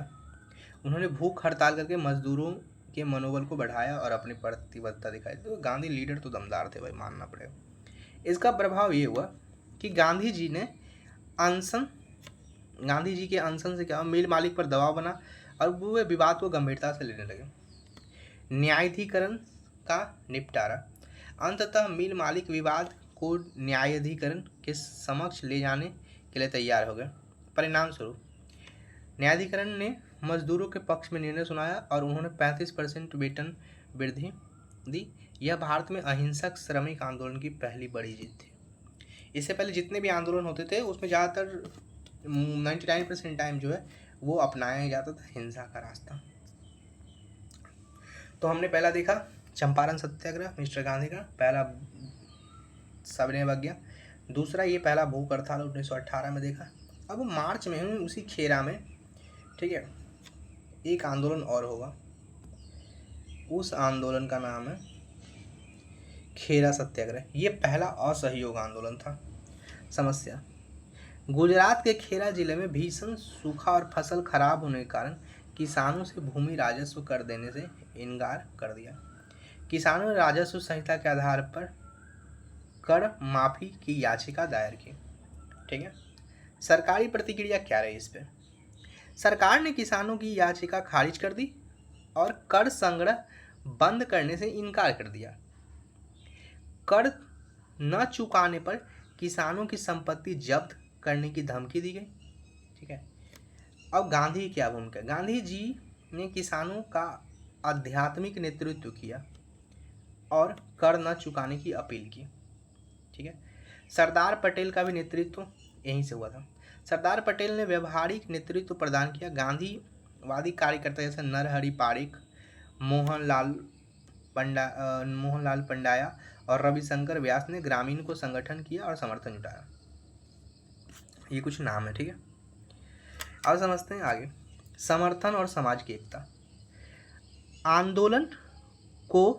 उन्होंने भूख हड़ताल करके मजदूरों के मनोबल को बढ़ाया और अपनी प्रतिबद्धता दिखाई। तो गांधी लीडर तो दमदार थे भाई, मानना पड़ेगा। इसका प्रभाव ये हुआ कि गांधी जी के अनशन से क्या, मिल मालिक पर दबाव बना और वो विवाद को गंभीरता से लेने लगे। न्यायाधिकरण का निपटारा। अंततः मिल मालिक विवाद को न्यायाधिकरण के समक्ष ले जाने के लिए तैयार हो गए। परिणाम स्वरूप न्यायाधिकरण ने मजदूरों के पक्ष में निर्णय सुनाया और उन्होंने 35% वेतन वृद्धि दी। यह भारत में अहिंसक श्रमिक आंदोलन की पहली बड़ी जीत थी। इससे पहले जितने भी आंदोलन होते थे उसमें ज़्यादातर 99% टाइम जो है वो अपनाया जाता था हिंसा का रास्ता। तो हमने पहला देखा चंपारण सत्याग्रह, मिस्टर गांधी का पहला सविनय अवज्ञा। दूसरा ये पहला भूख हड़ताल 1918 में देखा। अब मार्च में उसी खेरा में, ठीक है, एक आंदोलन और होगा। उस आंदोलन का नाम है खेरा सत्याग्रह। ये पहला असहयोग आंदोलन था। समस्या, गुजरात के खेरा जिले में भीषण सूखा और फसल खराब होने के कारण किसानों से भूमि राजस्व कर देने से इनकार कर दिया। किसानों ने राजस्व संहिता के आधार पर कर माफी की याचिका दायर की। ठीक है, सरकारी प्रतिक्रिया क्या रही इस पे? सरकार ने किसानों की याचिका खारिज कर दी और कर संग्रह बंद करने से इनकार कर दिया। कर न चुकाने पर किसानों की संपत्ति जब्त करने की धमकी दी गई। ठीक है, अब गांधी की क्या भूमिका? गांधी जी ने किसानों का आध्यात्मिक नेतृत्व किया और कर न चुकाने की अपील की। ठीक है, सरदार पटेल का भी नेतृत्व यहीं से हुआ था। सरदार पटेल ने व्यवहारिक नेतृत्व प्रदान किया। गांधीवादी कार्यकर्ता जैसे नरहरि पारिक, मोहनलाल पंड्या और रविशंकर व्यास ने ग्रामीण को संगठन किया और समर्थन जुटाया। ये कुछ नाम है। ठीक है, अब समझते हैं आगे समर्थन और समाज की एकता। आंदोलन को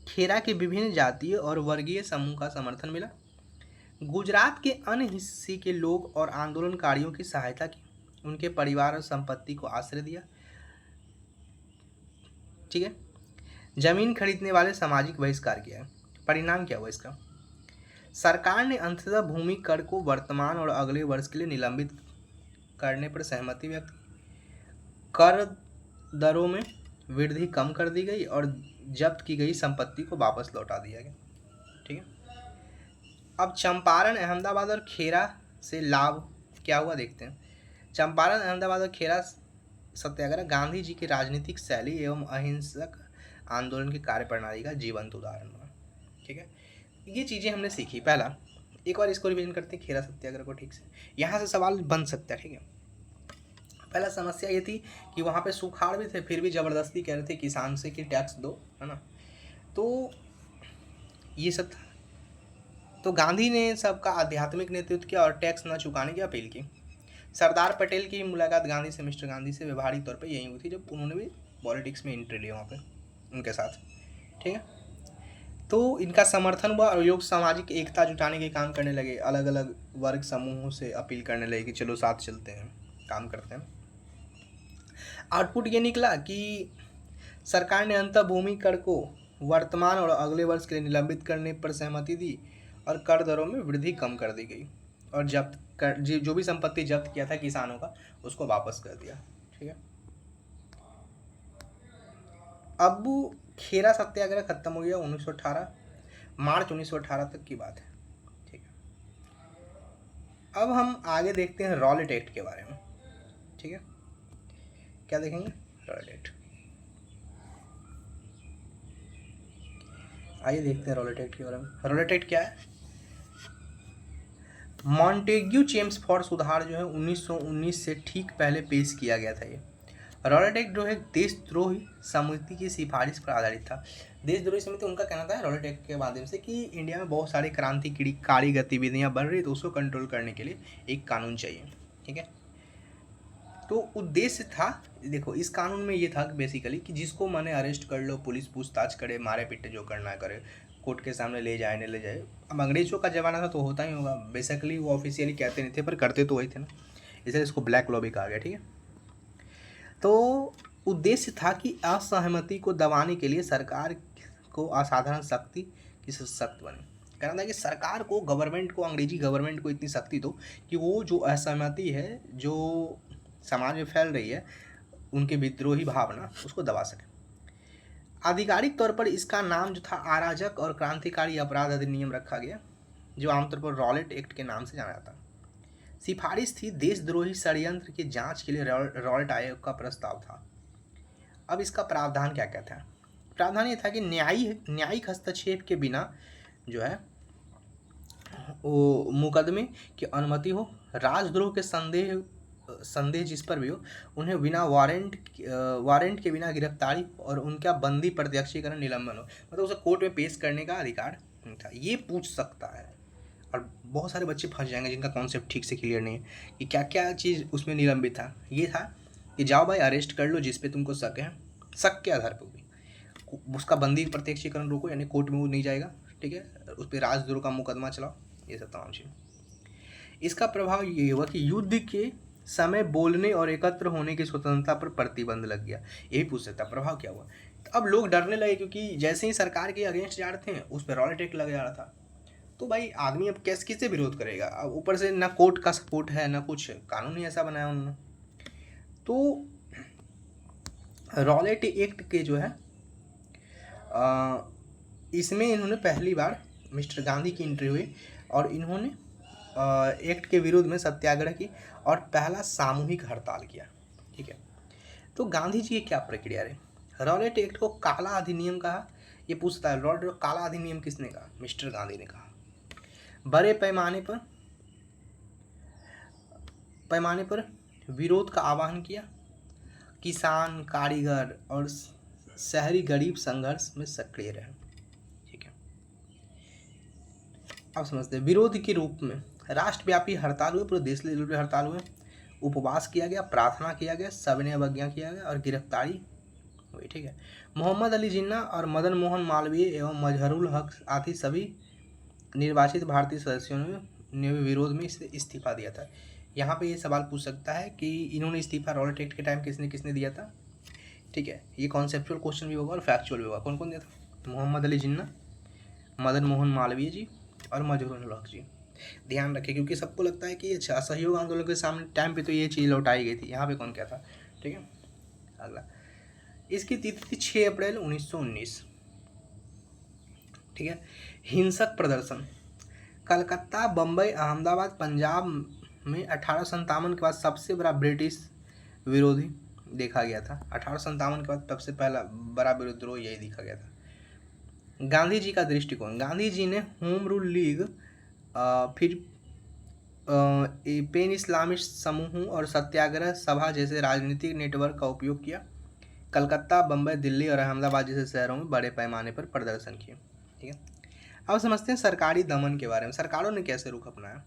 खेरा के विभिन्न जातीय और वर्गीय समूह का समर्थन मिला। गुजरात के अन्य हिस्से के लोग और आंदोलनकारियों की सहायता की, उनके परिवार और संपत्ति को आश्रय दिया। ठीक है। जमीन खरीदने वाले सामाजिक बहिष्कार किया। परिणाम क्या हुआ इसका? सरकार ने अंततः भूमि कर को वर्तमान और अगले वर्ष के लिए निलंबित करने पर सहमति व्यक्त की। कर दरों में वृद्धि कम कर दी गई और जब्त की गई संपत्ति को वापस लौटा दिया गया। ठीक है। अब चंपारण, अहमदाबाद और खेरा से लाभ क्या हुआ देखते हैं। चंपारण, अहमदाबाद और खेरा सत्याग्रह गांधी जी की राजनीतिक शैली एवं अहिंसक आंदोलन की कार्यप्रणाली का जीवंत उदाहरण हुआ। ठीक है। ये चीज़ें हमने सीखी। पहला, एक बार इसको रिवीजन करते हैं खेरा सत्याग्रह को ठीक से, यहाँ से सवाल बन सकता है। ठीक है। पहला समस्या ये थी कि वहाँ पे सुखाड़ भी थे, फिर भी ज़बरदस्ती कह रहे थे किसान से कि टैक्स दो, है ना। तो ये सब था। तो गांधी ने सबका आध्यात्मिक नेतृत्व किया और टैक्स न चुकाने की अपील की। सरदार पटेल की मुलाकात गांधी से, मिस्टर गांधी से व्यवहारिक तौर पे यही हुई थी जब उन्होंने भी पॉलिटिक्स में एंट्री लिया वहाँ पे उनके साथ। ठीक है। तो इनका समर्थन हुआ और लोग सामाजिक एकता जुटाने के काम करने लगे, अलग अलग वर्ग समूहों से अपील करने लगे कि चलो साथ चलते हैं, काम करते हैं। आउटपुट ये निकला कि सरकार ने अंततः भूमि कर को वर्तमान और अगले वर्ष के लिए निलंबित करने पर सहमति दी और कर दरों में वृद्धि कम कर दी गई और जब्त कर जो भी संपत्ति जब्त किया था किसानों का उसको वापस कर दिया। ठीक है। अब खेरा सत्याग्रह खत्म हो गया 1918, मार्च 1918 तक की बात है। ठीक है। अब हम आगे देखते हैं रॉलेट एक्ट के बारे में। ठीक है। क्या देखेंगे? Rowlatt act. आइए देखते हैं रॉलेट एक्ट के बारे में। रॉलेट एक्ट क्या है? मॉन्टेग्यू चेम्सफोर्ड सुधार जो है 1919 से ठीक पहले पेश किया गया था। ये रॉलेट एक्ट जो है देशद्रोही समिति की सिफारिश पर आधारित था। देशद्रोही समिति, उनका कहना था रॉलेट एक्ट के माध्यम से कि इंडिया में बहुत सारी क्रांतिकारी गतिविधियां बढ़ रही, तो उसको कंट्रोल करने के लिए एक कानून चाहिए। ठीक है। तो उद्देश्य था, देखो इस कानून में ये था बेसिकली कि जिसको माने अरेस्ट कर लो, पुलिस पूछताछ करे, मारे पीटे जो करना करे, कोर्ट के सामने ले जाए, नहीं ले जाए। अब अंग्रेजों का ज़माना था तो होता ही होगा, बेसिकली वो ऑफिशियली कहते नहीं थे पर करते तो वही थे ना, इसलिए इसको ब्लैक लॉ भी कहा गया। ठीक है। तो उद्देश्य था कि असहमति को दबाने के लिए सरकार को असाधारण शक्ति की सख्त बने। कहना था कि सरकार को, गवर्नमेंट को, अंग्रेजी गवर्नमेंट को इतनी शक्ति दो कि वो जो असहमति है जो समाज में फैल रही है, उनके विद्रोही भावना, उसको दबा सके। आधिकारिक तौर पर इसका नाम जो था अराजक और क्रांतिकारी अपराध अधिनियम रखा गया, जो आमतौर पर रॉलेट एक्ट के नाम से जाना जाता है। सिफारिश थी देशद्रोही षड्यंत्र की जांच के लिए रॉलेट आयोग का प्रस्ताव था। अब इसका प्रावधान क्या क्या था? प्रावधान ये था कि न्यायिक हस्तक्षेप के बिना जो है वो मुकदमे की अनुमति हो, राजद्रोह के संदेह जिस पर भी हो, उन्हें बिना वारंट के बिना गिरफ्तारी और उनका बंदी प्रत्यक्षीकरण निलंबन हो, मतलब उसे कोर्ट में पेश करने का अधिकार नहीं था। ये पूछ सकता है। और बहुत सारे बच्चे फंस जाएंगे जिनका कॉन्सेप्ट ठीक से क्लियर नहीं है कि क्या क्या चीज़ उसमें निलंबित था। ये था कि जाओ भाई अरेस्ट कर लो जिस पे तुमको शक है, शक के आधार पर भी उसका बंदी प्रत्यक्षीकरण रोको, यानी कोर्ट में वो नहीं जाएगा। ठीक है। उस पर राजद्रोह का मुकदमा चलाओ, ये सब तमाम चीज़। इसका प्रभाव ये हुआ कि युद्ध के समय बोलने और एकत्र होने की स्वतंत्रता पर प्रतिबंध लग गया। यही पूछ सकता प्रभाव क्या हुआ। तो अब लोग डरने लगे क्योंकि जैसे ही सरकार के अगेंस्ट जा रहे थे उस पर रॉलेट एक्ट लग जा रहा था। तो भाई आदमी अब कैसे किससे विरोध करेगा? अब ऊपर से ना कोर्ट का सपोर्ट है, ना कुछ कानून ही ऐसा बनाया उन्होंने। तो रॉलेट एक्ट के जो है इसमें इन्होंने पहली बार मिस्टर गांधी की एंट्री हुई और इन्होंने एक्ट के विरोध में सत्याग्रह की और पहला सामूहिक हड़ताल किया। ठीक है। तो गांधी जी की क्या प्रक्रिया रही? रॉलेट एक्ट को काला अधिनियम कहा। ये पूछता है रॉलेट काला अधिनियम किसने कहा? मिस्टर गांधी ने कहा। बड़े पैमाने पर विरोध का आह्वान किया। किसान, कारीगर और शहरी गरीब संघर्ष में सक्रिय रहे। ठीक है। अब समझते हैं। विरोध के रूप में राष्ट्रव्यापी हड़ताल हुए, पूरे देश लेवल पर हड़ताल हुए, उपवास किया गया, प्रार्थना किया गया, सविनय अवज्ञा किया गया और गिरफ्तारी हुई। ठीक है। मोहम्मद अली जिन्ना और मदन मोहन मालवीय एवं मजहरुल हक आदि सभी निर्वाचित भारतीय सदस्यों ने ने विरोध में इस्तीफा दिया था। यहाँ पे ये सवाल पूछ सकता है कि इन्होंने इस्तीफा रॉलेट एक्ट के टाइम किसने किसने दिया था। ठीक है, ये कॉन्सेप्चुअल क्वेश्चन भी होगा और फैक्चुअल भी होगा। कौन कौन दिया था? मोहम्मद अली जिन्ना, मदन मोहन मालवीय जी और मजहरूल हक जी। ध्यान रखें, क्योंकि सबको लगता है कि अच्छा असहयोग आंदोलन के सामने टाइम पे तो ये चीज़ लौटाई गई थी, यहाँ पे कौन क्या था। ठीक है, अगला, इसकी तिथि थी 6 अप्रैल 1919। ठीक है, हिंसक प्रदर्शन कलकत्ता, बम्बई, अहमदाबाद, पंजाब में 1857 के बाद सबसे बड़ा ब्रिटिश विरोधी देखा गया था। 1857 के बाद सबसे पहला बड़ा विद्रोह यही देखा गया था। गांधी जी का दृष्टिकोण, गांधी जी ने होम रूल लीग, फिर पेन इस्लामिस्ट समूहों और सत्याग्रह सभा जैसे राजनीतिक नेटवर्क का उपयोग किया। कलकत्ता, बम्बई, दिल्ली और अहमदाबाद जैसे शहरों में बड़े पैमाने पर प्रदर्शन किए। ठीक है, अब समझते हैं सरकारी दमन के बारे में। सरकारों ने कैसे रुख अपनाया।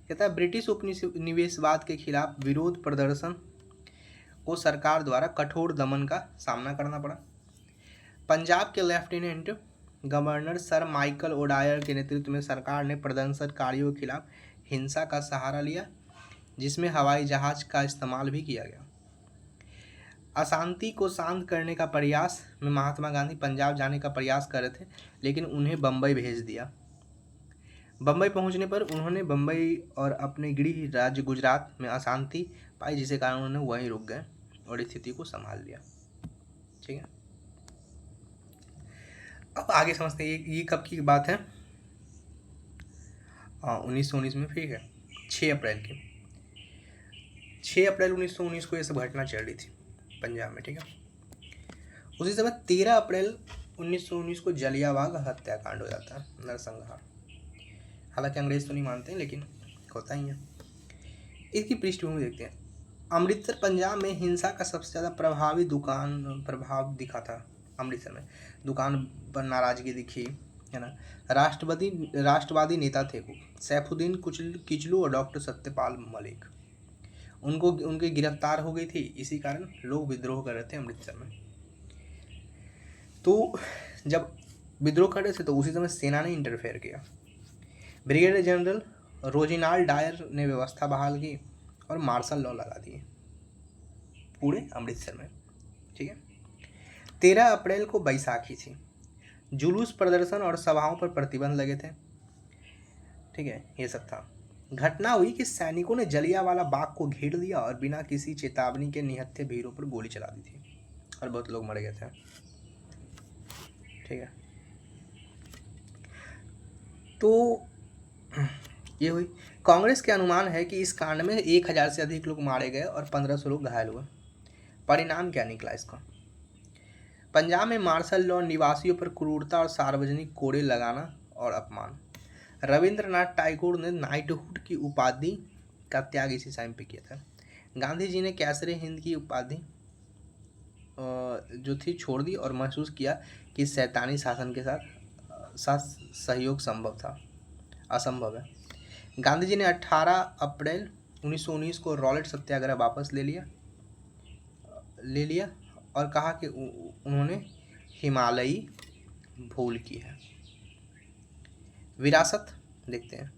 कहता है ब्रिटिश उपनिवेशवाद के खिलाफ विरोध प्रदर्शन को सरकार द्वारा कठोर दमन का सामना करना पड़ा। पंजाब के lieutenant governor sir Michael O'Dwyer के नेतृत्व में सरकार ने प्रदर्शनकारियों के खिलाफ हिंसा का सहारा लिया, जिसमें हवाई जहाज का इस्तेमाल भी किया गया। अशांति को शांत करने का प्रयास में महात्मा गांधी पंजाब जाने का प्रयास कर रहे थे, लेकिन उन्हें बम्बई भेज दिया। बम्बई पहुंचने पर उन्होंने बम्बई और अपने गृह राज्य गुजरात में अशांति पाई, जिसके कारण उन्होंने वहीं रुक गए और स्थिति को संभाल लिया। ठीक है, अब आगे समझते हैं ये कब की बात है। 1919 में। ठीक है, 6 अप्रैल की 6 अप्रैल 1919 को ये सब घटना चल रही थी पंजाब में। ठीक है, उसी समय 13 अप्रैल 1919 को जलियांवाला हत्याकांड हो जाता है, नरसंहार। हालांकि अंग्रेज तो नहीं मानते हैं, लेकिन होता ही है। इसकी पृष्ठभूमि देखते हैं। अमृतसर पंजाब में हिंसा का सबसे ज़्यादा प्रभाव दिखा था। अमृतसर में दुकान पर नाराजगी दिखी, है ना। राष्ट्रवादी नेता थे वो, सैफुद्दीन किचलू और डॉक्टर सत्यपाल मलिक। उनके गिरफ्तार हो गई थी, इसी कारण लोग विद्रोह कर रहे थे अमृतसर में। तो जब विद्रोह कर रहे थे तो उसी समय सेना ने इंटरफेयर किया। ब्रिगेडियर जनरल रोजिनाल्ड डायर ने व्यवस्था बहाल की और मार्शल लॉ लगा दिए पूरे अमृतसर में। ठीक है, 13 अप्रैल को बैसाखी थी। जुलूस, प्रदर्शन और सभाओं पर प्रतिबंध लगे थे। ठीक है, ये सब था। घटना हुई कि सैनिकों ने जलियांवाला बाग को घेर लिया और बिना किसी चेतावनी के निहत्थे भीड़ों पर गोली चला दी थी और बहुत लोग मर गए थे। ठीक है, तो ये हुई। कांग्रेस के अनुमान है कि इस कांड में 1000 से अधिक लोग मारे गए और 1500 लोग घायल हुए। परिणाम क्या निकला इसका? पंजाब में मार्शल लॉ, निवासियों पर क्रूरता और सार्वजनिक कोड़े लगाना और अपमान। रविंद्रनाथ टैगोर ने नाइटहुड की उपाधि का त्याग इसी टाइम पे किया था। गांधी जी ने कैसरे हिंद की उपाधि जो थी छोड़ दी और महसूस किया कि शैतानी शासन के साथ सहयोग असंभव है। गांधी जी ने 18 अप्रैल 1919 को रॉलेट सत्याग्रह वापस ले लिया और कहा कि उन्होंने हिमालयी भूल की है। विरासत देखते हैं।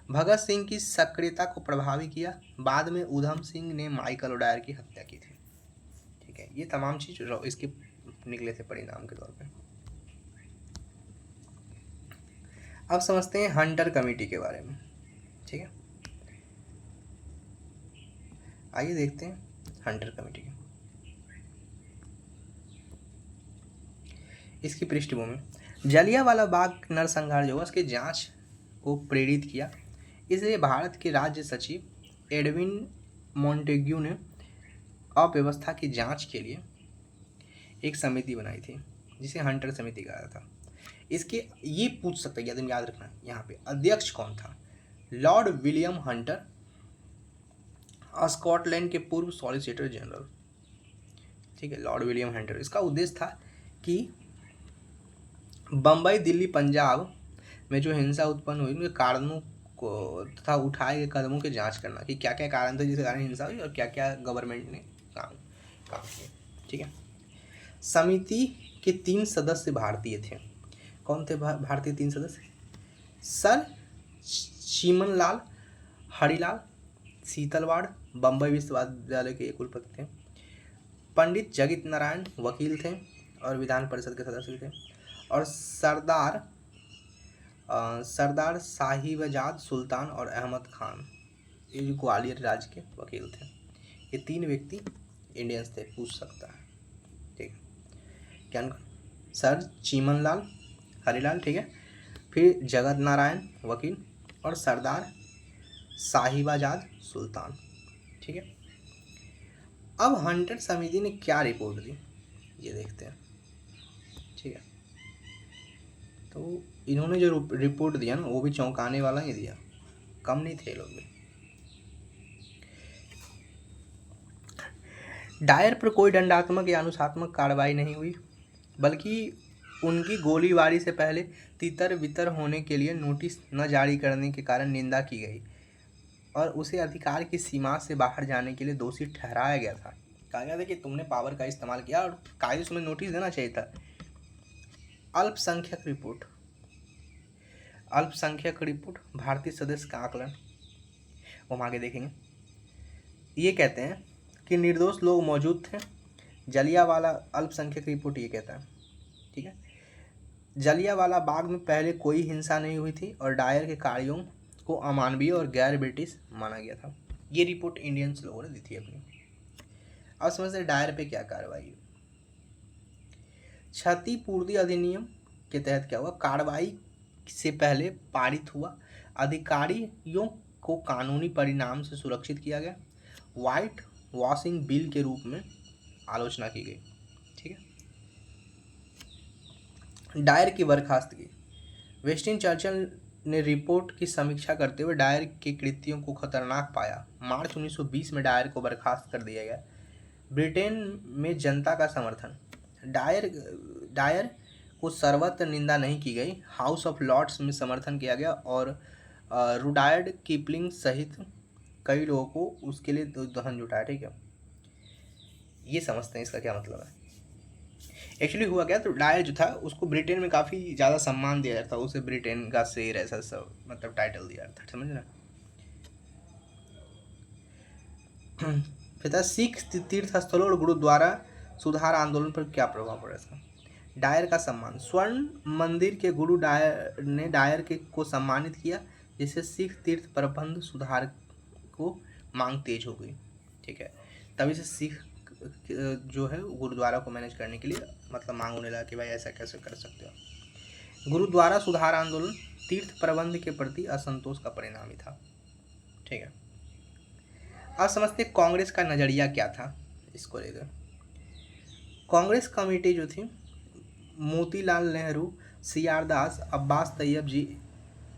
भगत सिंह की सक्रियता को प्रभावी किया। बाद में उधम सिंह ने माइकल ओडायर की हत्या की थी। ठीक है, ये तमाम चीज इसके निकले थे परिणाम के तौर पे। अब समझते हैं हंटर कमेटी के बारे में। ठीक है, आइए देखते हैं हंटर कमेटी की। इसकी पृष्ठभूमि, जलियांवाला बाग नरसंहार जो उसके जांच को प्रेरित किया, इसलिए भारत के राज्य सचिव एडविन मॉन्टेग्यू ने अव्यवस्था की जांच के लिए एक समिति बनाई थी, जिसे हंटर समिति कहा था। इसके ये पूछ सकता है, याद रखना, यहाँ पे अध्यक्ष कौन था? लॉर्ड विलियम हंटर, स्कॉटलैंड के पूर्व सॉलिसिटर जनरल। ठीक है, लॉर्ड विलियम हंटर। इसका उद्देश्य था कि बम्बई, दिल्ली, पंजाब में जो हिंसा उत्पन्न हुई उनके कारणों को तथा उठाए गए कदमों की जांच करना कि क्या क्या कारण थे जिसके कारण हिंसा हुई और क्या क्या गवर्नमेंट ने काम किए। ठीक है, समिति के 3 सदस्य भारतीय थे। कौन थे भारतीय 3 सदस्य? सर चीमनलाल हरिलाल सीतलवाड़ बम्बई विश्वविद्यालय के कुलपति थे। पंडित जगत नारायण वकील थे और विधान परिषद के सदस्य थे। और सरदार साहिबजाद सुल्तान और अहमद खान, ये जो ग्वालियर राज्य के वकील थे। ये 3 व्यक्ति इंडियंस थे, पूछ सकता है। ठीक है, क्या सर चीमनलाल हरिलाल, ठीक है, फिर जगत नारायण वकील और सरदार साहिबाजाद सुल्तान। ठीक है, अब हंटर समिति ने क्या रिपोर्ट दी ये देखते हैं। ठीक है, तो इन्होंने जो रिपोर्ट दिया ना वो भी चौंकाने वाला ही दिया, कम नहीं थे लोग भी। डायर पर कोई दंडात्मक या अनुशासनात्मक कार्रवाई नहीं हुई, बल्कि उनकी गोलीबारी से पहले तितर बितर होने के लिए नोटिस न जारी करने के कारण निंदा की गई और उसे अधिकार की सीमा से बाहर जाने के लिए दोषी ठहराया गया था। कहा गया था कि तुमने पावर का इस्तेमाल किया और कायदे से तुम्हें नोटिस देना चाहिए था। अल्पसंख्यक रिपोर्ट, अल्पसंख्यक रिपोर्ट, भारतीय सदस्य का आकलन, वो हम आगे देखेंगे। ये कहते हैं कि निर्दोष लोग मौजूद थे। जलियांवाला अल्पसंख्यक रिपोर्ट ये कहता है। ठीक है, जलियांवाला बाग में पहले कोई हिंसा नहीं हुई थी और डायर के कार्यों को अमानवीय और गैर ब्रिटिश माना गया था। ये रिपोर्ट इंडियंस लोगों ने दी थी अपनी। अब समझते डायर पे क्या कार्रवाई हुई। क्षतिपूर्ति अधिनियम के तहत क्या हुआ, कार्रवाई से पहले पारित हुआ, अधिकारियों को कानूनी परिणाम से सुरक्षित किया गया, व्हाइट वॉशिंग बिल के रूप में आलोचना की गई। ठीक है, डायर की बर्खास्तगी। वेस्टिन चर्चिल ने रिपोर्ट की समीक्षा करते हुए डायर के कृत्यों को खतरनाक पाया। मार्च 1920 में डायर को बर्खास्त कर दिया गया। ब्रिटेन में जनता का समर्थन। डायर को सर्वत्र निंदा नहीं की गई, हाउस ऑफ लॉर्ड्स में समर्थन किया गया और रुडयार्ड किपलिंग सहित कई लोगों को उसके लिए धन जुटाया। ठीक है, ये समझते हैं इसका क्या मतलब है। एक्चुअली हुआ क्या, तो डायर जो था उसको ब्रिटेन में काफ़ी ज़्यादा सम्मान दिया जाता था, उसे ब्रिटेन का शेर ऐसा सब मतलब टाइटल दिया जाता, समझ ना। फिर सिख तीर्थ स्थलों और गुरुद्वारा सुधार आंदोलन पर क्या प्रभाव पड़ा इसका। डायर का सम्मान। स्वर्ण मंदिर के गुरु डायर ने डायर को सम्मानित किया, जिससे सिख तीर्थ प्रबंध सुधार को मांग तेज हो गई। ठीक है, तभी से सिख जो है गुरुद्वारा को मैनेज करने के लिए मतलब मांग होने लगा कि भाई ऐसा कैसे कर सकते हो। गुरुद्वारा सुधार आंदोलन तीर्थ प्रबंध के प्रति असंतोष का परिणाम ही था। ठीक है, अब समझते कांग्रेस का नज़रिया क्या था इसको लेकर। कांग्रेस कमेटी जो थी, मोतीलाल नेहरू, CR दास, अब्बास तैयब जी,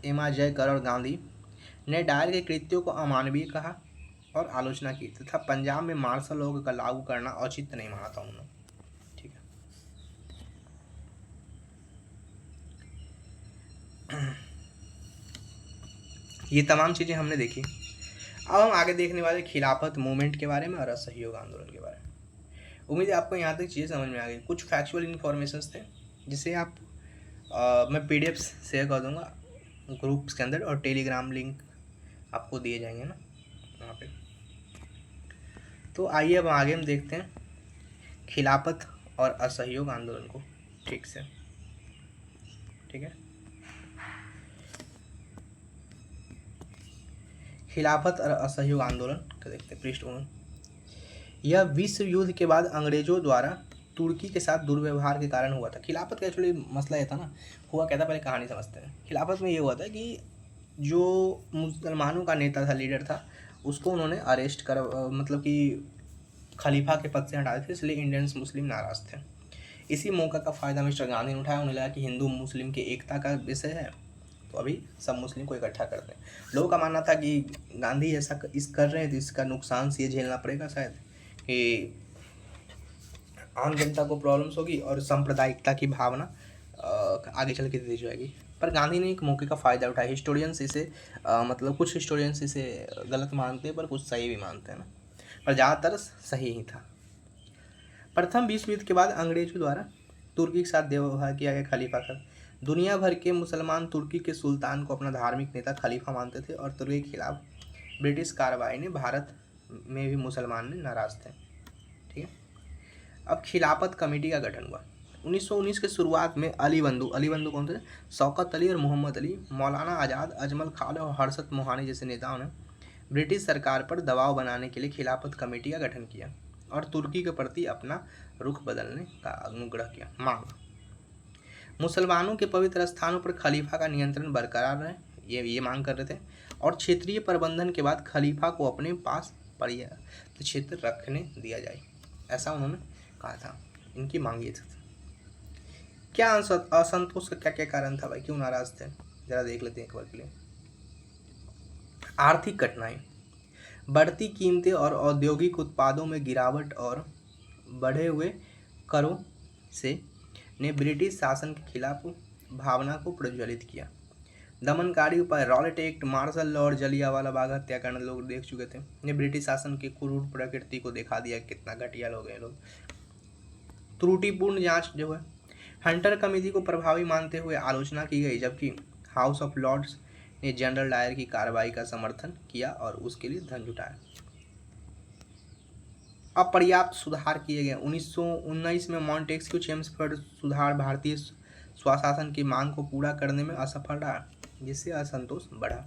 एमा जयकर और गांधी ने डायर के कृत्यों को अमानवीय कहा और आलोचना की तथा पंजाब में मार्शल लॉ का लागू करना औचित्य नहीं माना था उन्होंने। ठीक है, ये तमाम चीज़ें हमने देखी। अब हम आगे देखने वाले खिलाफत मूवमेंट के बारे में और असहयोग आंदोलन के बारे में। उम्मीद है आपको यहाँ तक चीज़ें समझ में आ गई। कुछ फैक्चुअल इन्फॉर्मेशंस थे जिसे आप मैं PDF शेयर कर दूँगा ग्रुप्स के अंदर और टेलीग्राम लिंक आपको दिए जाएंगे ना वहाँ पे। तो आइए अब आगे हम देखते हैं खिलाफत और असहयोग आंदोलन को ठीक से। ठीक है, खिलाफत और असहयोग आंदोलन को देखते हैं पृष्ठभूमि। यह विश्व युद्ध के बाद अंग्रेजों द्वारा तुर्की के साथ दुर्व्यवहार के कारण हुआ था। खिलाफत का एक्चुअली मसला ये था ना, हुआ क्या था, पहले कहानी समझते हैं। खिलाफत में ये हुआ था कि जो मुसलमानों का नेता था, लीडर था, उसको उन्होंने अरेस्ट कर मतलब कि खलीफा के पद से हटा दिए थे, इसलिए इंडियंस मुस्लिम नाराज़ थे। इसी मौका का फ़ायदा मिस्टर गांधी ने उठाया। उन्हें लगा कि हिंदू मुस्लिम की एकता का विषय है, तो अभी सब मुस्लिम को इकट्ठा करते हैं। लोगों का मानना था कि गांधी ऐसा कर रहे हैं तो इसका नुकसान से ये झेलना पड़ेगा शायद कि आम जनता को प्रॉब्लम्स होगी और सांप्रदायिकता की भावना आगे चल के तेज जाएगी। पर गांधी ने एक मौके का फ़ायदा उठाया। हिस्टोरियंस इसे मतलब कुछ हिस्टोरियंस इसे गलत मानते हैं पर कुछ सही भी मानते हैं ना, पर ज़्यादातर सही ही था। प्रथम विश्व युद्ध के बाद अंग्रेजों द्वारा तुर्की के साथ दुर्व्यवहार किया गया खलीफा का। दुनिया भर के मुसलमान तुर्की के सुल्तान को अपना धार्मिक नेता खलीफा मानते थे और तुर्की के खिलाफ ब्रिटिश कार्रवाई ने भारत में भी मुसलमान ने नाराज थे। ठीक है। अब खिलाफत कमेटी का गठन हुआ 1919 के शुरुआत में। अली बंधु कौन थे? शौकत अली और मोहम्मद अली, मौलाना आज़ाद, अजमल खान और हर्षद मोहानी जैसे नेताओं ने ब्रिटिश सरकार पर दबाव बनाने के लिए खिलाफत कमेटी का गठन किया और तुर्की के प्रति अपना रुख बदलने का अनुग्रह किया। मांग, मुसलमानों के पवित्र स्थानों पर खलीफा का नियंत्रण बरकरार रहे, ये मांग कर रहे थे, और क्षेत्रीय प्रबंधन के बाद खलीफा को अपने पास पर्याप्त क्षेत्र रखने दिया जाए, ऐसा उन्होंने कहा था। इनकी मांग ये थी। क्या असंतोष का क्या क्या कारण था भाई, क्यों नाराज थे, जरा देख लेते हैं एक बार के लिए। आर्थिक कठिनाई, बढ़ती कीमतें और औद्योगिक उत्पादों में गिरावट और बढ़े हुए करों से ने ब्रिटिश शासन के खिलाफ भावना को प्रज्वलित किया। दमनकारी उपाय, रॉलेट एक्ट, मार्शल लॉ और जलियांवाला बाग हत्याकांड लोग देख चुके थे। ने ब्रिटिश शासन की क्रूर प्रकृति को दिखा दिया, कितना घटिया लोग हैं लोग। त्रुटिपूर्ण जांच जो है, हंटर कमेटी को प्रभावी मानते हुए आलोचना की गई, जबकि हाउस ऑफ लॉर्ड्स ने जनरल डायर की कार्रवाई का समर्थन किया और उसके लिए धन जुटाया। अपर्याप्त सुधार किए गए, 1919 में मॉन्टेस्क्यू चेम्सफोर्ड सुधार भारतीय स्वशासन की मांग को पूरा करने में असफल रहा, जिससे असंतोष बढ़ा।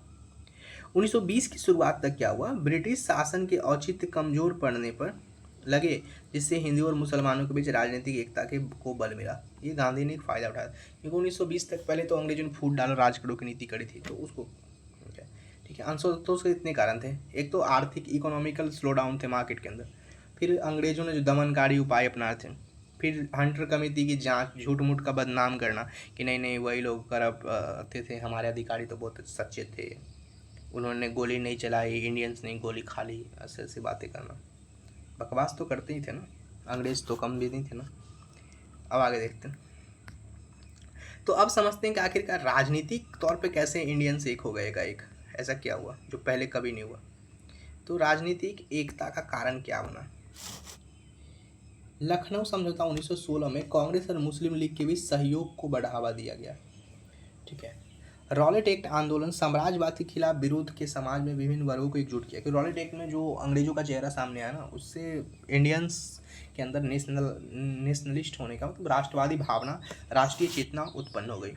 1920 की शुरुआत तक क्या हुआ, ब्रिटिश शासन के औचित्य कमजोर पड़ने पर लगे, जिससे हिंदू और मुसलमानों के बीच राजनीतिक एकता को बल मिला। ये गांधी ने एक फायदा उठाया, क्योंकि 1920 तक पहले तो अंग्रेजों ने फूट डाला, राजकड़ों की नीति करी थी, तो उसको ठीक है। असंतोष के इतने कारण थे, एक तो आर्थिक इकोनॉमिकल स्लो डाउन थे मार्केट के अंदर, फिर अंग्रेजों ने जो दमनकारी उपाय अपनाए थे, फिर हंटर कमेटी की जांच, झूठ मूठ का बदनाम करना कि नहीं वही लोग करप्ट थे, हमारे अधिकारी तो बहुत सच्चे थे, उन्होंने गोली नहीं चलाई, इंडियंस ने गोली खा ली, ऐसे ऐसी बातें करना। बकवास तो करते ही थे ना, अंग्रेज तो कम भी नहीं थे ना। अब आगे देखते हैं। तो अब समझते हैं कि आखिरकार राजनीतिक तौर पे कैसे इंडियंस एक हो गए का एक, ऐसा क्या हुआ जो पहले कभी नहीं हुआ। तो राजनीतिक एकता का कारण क्या बना। लखनऊ समझौता 1916 में कांग्रेस और मुस्लिम लीग के बीच सहयोग को बढ़ावा दिया गया। ठीक है। रॉलेट एक्ट आंदोलन, साम्राज्यवाद के खिलाफ विरोध के समाज में विभिन्न वर्गों को एकजुट किया। कि रॉलेट एक्ट में जो अंग्रेजों का चेहरा सामने आया ना, उससे इंडियंस के अंदर नेशनलिस्ट होने का मतलब राष्ट्रवादी भावना, राष्ट्रीय चेतना उत्पन्न हो गई।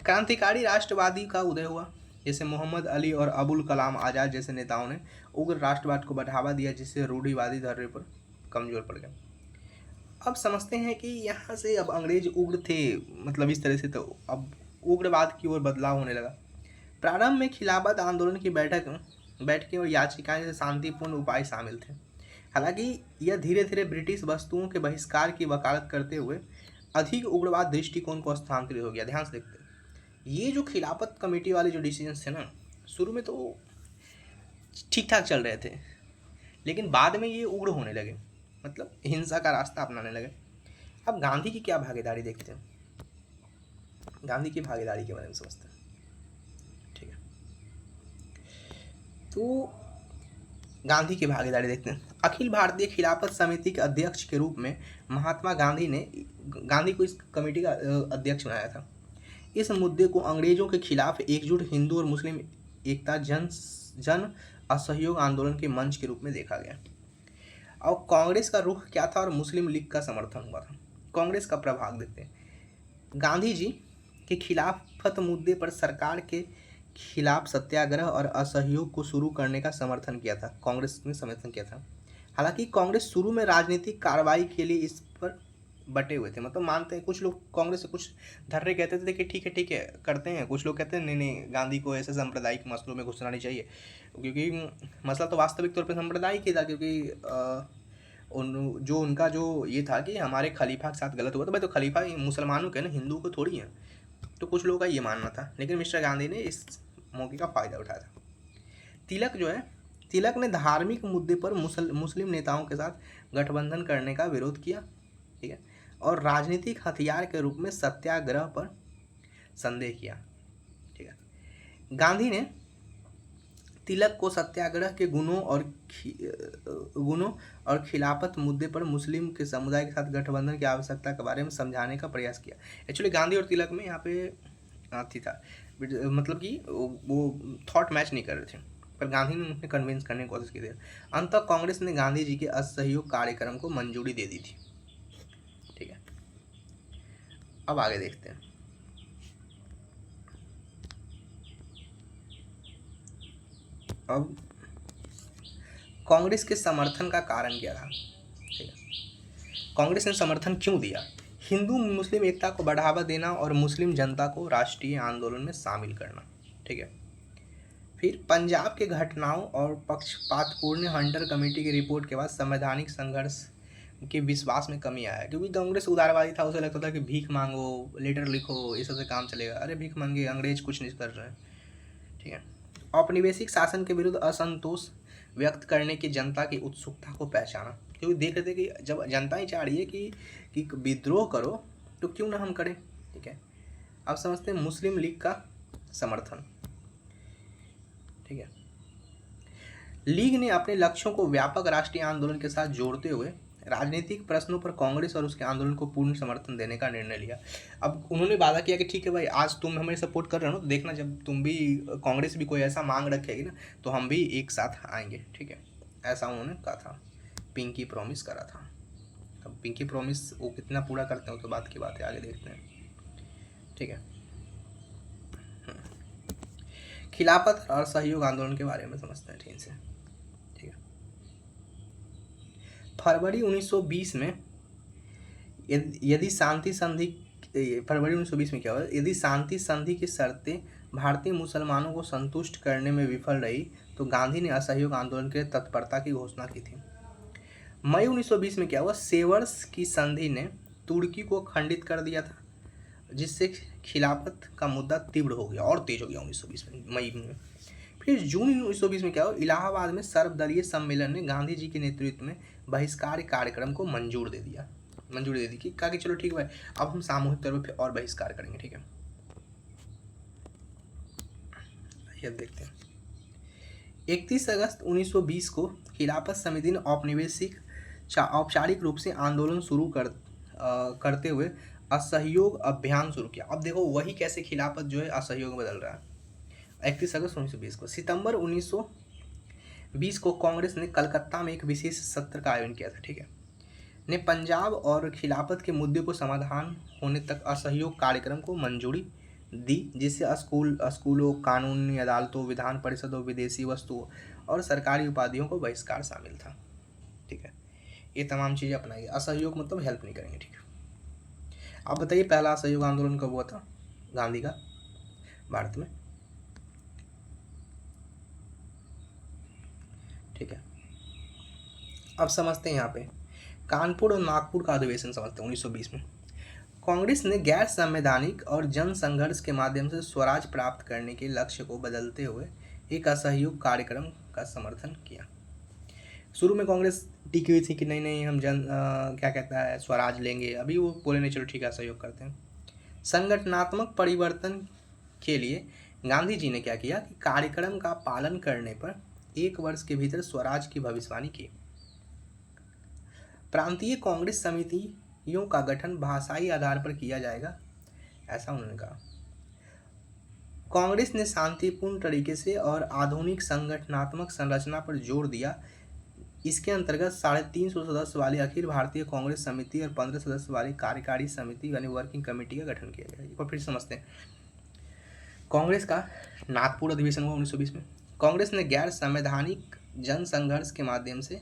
क्रांतिकारी राष्ट्रवादी का उदय हुआ, जैसे मोहम्मद अली और अबुल कलाम आज़ाद जैसे नेताओं ने उग्र राष्ट्रवाद को बढ़ावा दिया, जिससे रूढ़िवादी धैर्य पर कमजोर पड़ गए। अब समझते हैं कि यहाँ से अब अंग्रेज उग्र थे, मतलब इस तरह से, तो अब उग्रवाद की ओर बदलाव होने लगा। प्रारंभ में खिलाफत आंदोलन की बैठकें और याचिकाएं से शांतिपूर्ण उपाय शामिल थे। हालांकि यह धीरे धीरे ब्रिटिश वस्तुओं के बहिष्कार की वकालत करते हुए अधिक उग्रवाद दृष्टिकोण को स्थानांतरित हो गया। ध्यान से देखते हैं, ये जो खिलाफत कमेटी वाले जो डिसीजन थे ना, शुरू में तो ठीक ठाक चल रहे थे, लेकिन बाद में ये उग्र होने लगे, मतलब हिंसा का रास्ता अपनाने लगे। अब गांधी की क्या भागीदारी देखते हैं, गांधी की भागीदारी के बारे में समझते हैं। ठीक है, तो गांधी की भागीदारी देखते हैं। अखिल भारतीय खिलाफत समिति के अध्यक्ष के रूप में महात्मा गांधी को इस कमेटी का अध्यक्ष बनाया था। इस मुद्दे को अंग्रेजों के खिलाफ एकजुट हिंदू और मुस्लिम एकता जन असहयोग आंदोलन के मंच के रूप में देखा गया। और कांग्रेस का रुख क्या था और मुस्लिम लीग का समर्थन हुआ था। कांग्रेस का प्रभाव देखते हैं। गांधी जी के खिलाफत मुद्दे पर सरकार के खिलाफ सत्याग्रह और असहयोग को शुरू करने का समर्थन किया था, कांग्रेस ने समर्थन किया था। हालांकि कांग्रेस शुरू में राजनीतिक कार्रवाई के लिए इस पर बटे हुए थे, मतलब मानते हैं, कुछ लोग कांग्रेस से कुछ धर्रे कहते थे कि ठीक है करते हैं, कुछ लोग कहते हैं नहीं गांधी को ऐसे सांप्रदायिक मसलों में घुसना नहीं चाहिए, क्योंकि मसला तो वास्तविक तौर पर सांप्रदायिक ही था, क्योंकि जो उनका जो ये था कि हमारे खलीफा के साथ गलत हुआ, तो भाई तो खलीफा मुसलमानों के ना, हिंदू को थोड़ी है, तो कुछ लोगों का ये मानना था। लेकिन मिस्टर गांधी ने इस मौके का फ़ायदा उठाया था। तिलक ने धार्मिक मुद्दे पर मुस्लिम नेताओं के साथ गठबंधन करने का विरोध किया, ठीक है, और राजनीतिक हथियार के रूप में सत्याग्रह पर संदेह किया, ठीक है। गांधी ने तिलक को सत्याग्रह के गुणों और खिलाफत मुद्दे पर मुस्लिम के समुदाय के साथ गठबंधन की आवश्यकता के बारे में समझाने का प्रयास किया। एक्चुअली गांधी और तिलक में यहाँ पे थी था मतलब कि वो थॉट मैच नहीं कर रहे थे, पर गांधी ने उन्हें कन्विंस करने की कोशिश की थी। अंततः कांग्रेस ने गांधी जी के असहयोग कार्यक्रम को मंजूरी दे दी थी। ठीक है, अब आगे देखते हैं। अब कांग्रेस के समर्थन का कारण क्या था? ठीक है, कांग्रेस ने समर्थन क्यों दिया? हिंदू मुस्लिम एकता को बढ़ावा देना और मुस्लिम जनता को राष्ट्रीय आंदोलन में शामिल करना। ठीक है, फिर पंजाब के घटनाओं और पक्षपातपूर्ण हंटर कमेटी की रिपोर्ट के बाद संवैधानिक संघर्ष के विश्वास में कमी आया, क्योंकि कांग्रेस उदारवादी था, उसे लगता था कि भीख मांगो, लेटर लिखो, ये सबसे काम चलेगा। अरे भीख मांगे, अंग्रेज कुछ नहीं कर रहे हैं। ठीक है, औपनिवेशिक शासन के विरुद्ध असंतोष व्यक्त करने की जनता की उत्सुकता को पहचाना, क्योंकि देख रहे थे कि जब जनता ही चाह रही है कि विद्रोह करो तो क्यों ना हम करें। ठीक है, अब समझते हैं मुस्लिम लीग का समर्थन। ठीक है, लीग ने अपने लक्ष्यों को व्यापक राष्ट्रीय आंदोलन के साथ जोड़ते हुए राजनीतिक प्रश्नों पर कांग्रेस और उसके आंदोलन को पूर्ण समर्थन देने का निर्णय लिया। अब उन्होंने वादा किया कि ठीक है भाई, आज तुम हमें सपोर्ट कर रहे हो, तो देखना जब तुम भी, कांग्रेस भी कोई ऐसा मांग रखेगी ना, तो हम भी एक साथ आएंगे। ठीक है, ऐसा उन्होंने कहा था, पिंकी प्रॉमिस करा था। अब पिंकी प्रॉमिस वो कितना पूरा करते हैं तो बात की बात है, आगे देखते हैं। ठीक है, खिलाफत और सहयोग आंदोलन के बारे में समझते हैं ठीक से। ठीक है, फरवरी 1920 में यदि शांति संधि, फरवरी 1920 में क्या हुआ, यदि शांति संधि की शर्तें भारतीय मुसलमानों को संतुष्ट करने में विफल रही तो गांधी ने असहयोग आंदोलन के लिए तत्परता की घोषणा की थी। मई 1920 में क्या हुआ, सेवर्स की संधि ने तुर्की को खंडित कर दिया था, जिससे खिलाफत का मुद्दा तीव्र हो गया और तेज हो गया 1920 में, मई में। फिर जून 1920 में क्या हुआ, इलाहाबाद में सर्वदलीय सम्मेलन ने गांधी जी के नेतृत्व में बहिष्कार कार्यक्रम को मंजूरी दे दी कि कहा कि चलो ठीक है भाई, अब हम सामूहिक तौर पर और बहिष्कार करेंगे। ठीक है, ये देखते हैं। 31 अगस्त 1920 को खिलाफत समिति ने औपचारिक रूप से आंदोलन शुरू करते हुए असहयोग अभियान शुरू किया। अब देखो वही कैसे खिलाफत जो है असहयोग बदल रहा है। 31 अगस्त 1920 को, सितंबर 1920 को कांग्रेस ने कलकत्ता में एक विशेष सत्र का आयोजन किया था। ठीक है, ने पंजाब और खिलाफत के मुद्दे को समाधान होने तक असहयोग कार्यक्रम को मंजूरी दी, जिससे स्कूलों, कानूनी अदालतों, विधान परिषदों, विदेशी वस्तुओं और सरकारी उपाधियों को बहिष्कार शामिल था। ठीक है, ये तमाम चीज़ें अपनाई। असहयोग मतलब हेल्प नहीं करेंगे। ठीक है, आप बताइए पहला असहयोग आंदोलन कब हुआ था गांधी का भारत में? ठीक है, अब समझते हैं यहाँ पे कानपुर और नागपुर का अधिवेशन समझते हैं। 1920 में कांग्रेस ने गैर संवैधानिक और जन संघर्ष के माध्यम से स्वराज प्राप्त करने के लक्ष्य को बदलते हुए एक असहयोग कार्यक्रम का समर्थन किया। शुरू में कांग्रेस टिकी हुई थी कि नहीं हम क्या कहता है स्वराज लेंगे, अभी वो बोले नहीं चलो ठीक है असहयोग करते हैं। संगठनात्मक परिवर्तन के लिए गांधी जी ने क्या किया कि कार्यक्रम का पालन करने पर 1 वर्ष के भीतर स्वराज की भविष्यवाणी की। प्रांतीय कांग्रेस समितियों का गठन भाषाई आधार पर किया जाएगा, ऐसा उन्होंने कहा। कांग्रेस ने शांतिपूर्ण तरीके से और आधुनिक संगठनात्मक संरचना पर जोर दिया। इसके अंतर्गत 350 सदस्य वाली अखिल भारतीय कांग्रेस समिति और 15 सदस्य वाली कार्यकारी समिति यानी वर्किंग कमेटी का गठन किया गया। एक बार फिर समझते हैं। कांग्रेस का नागपुर अधिवेशन हुआ 1920 में। कांग्रेस ने गैर संवैधानिक जन संघर्ष के माध्यम से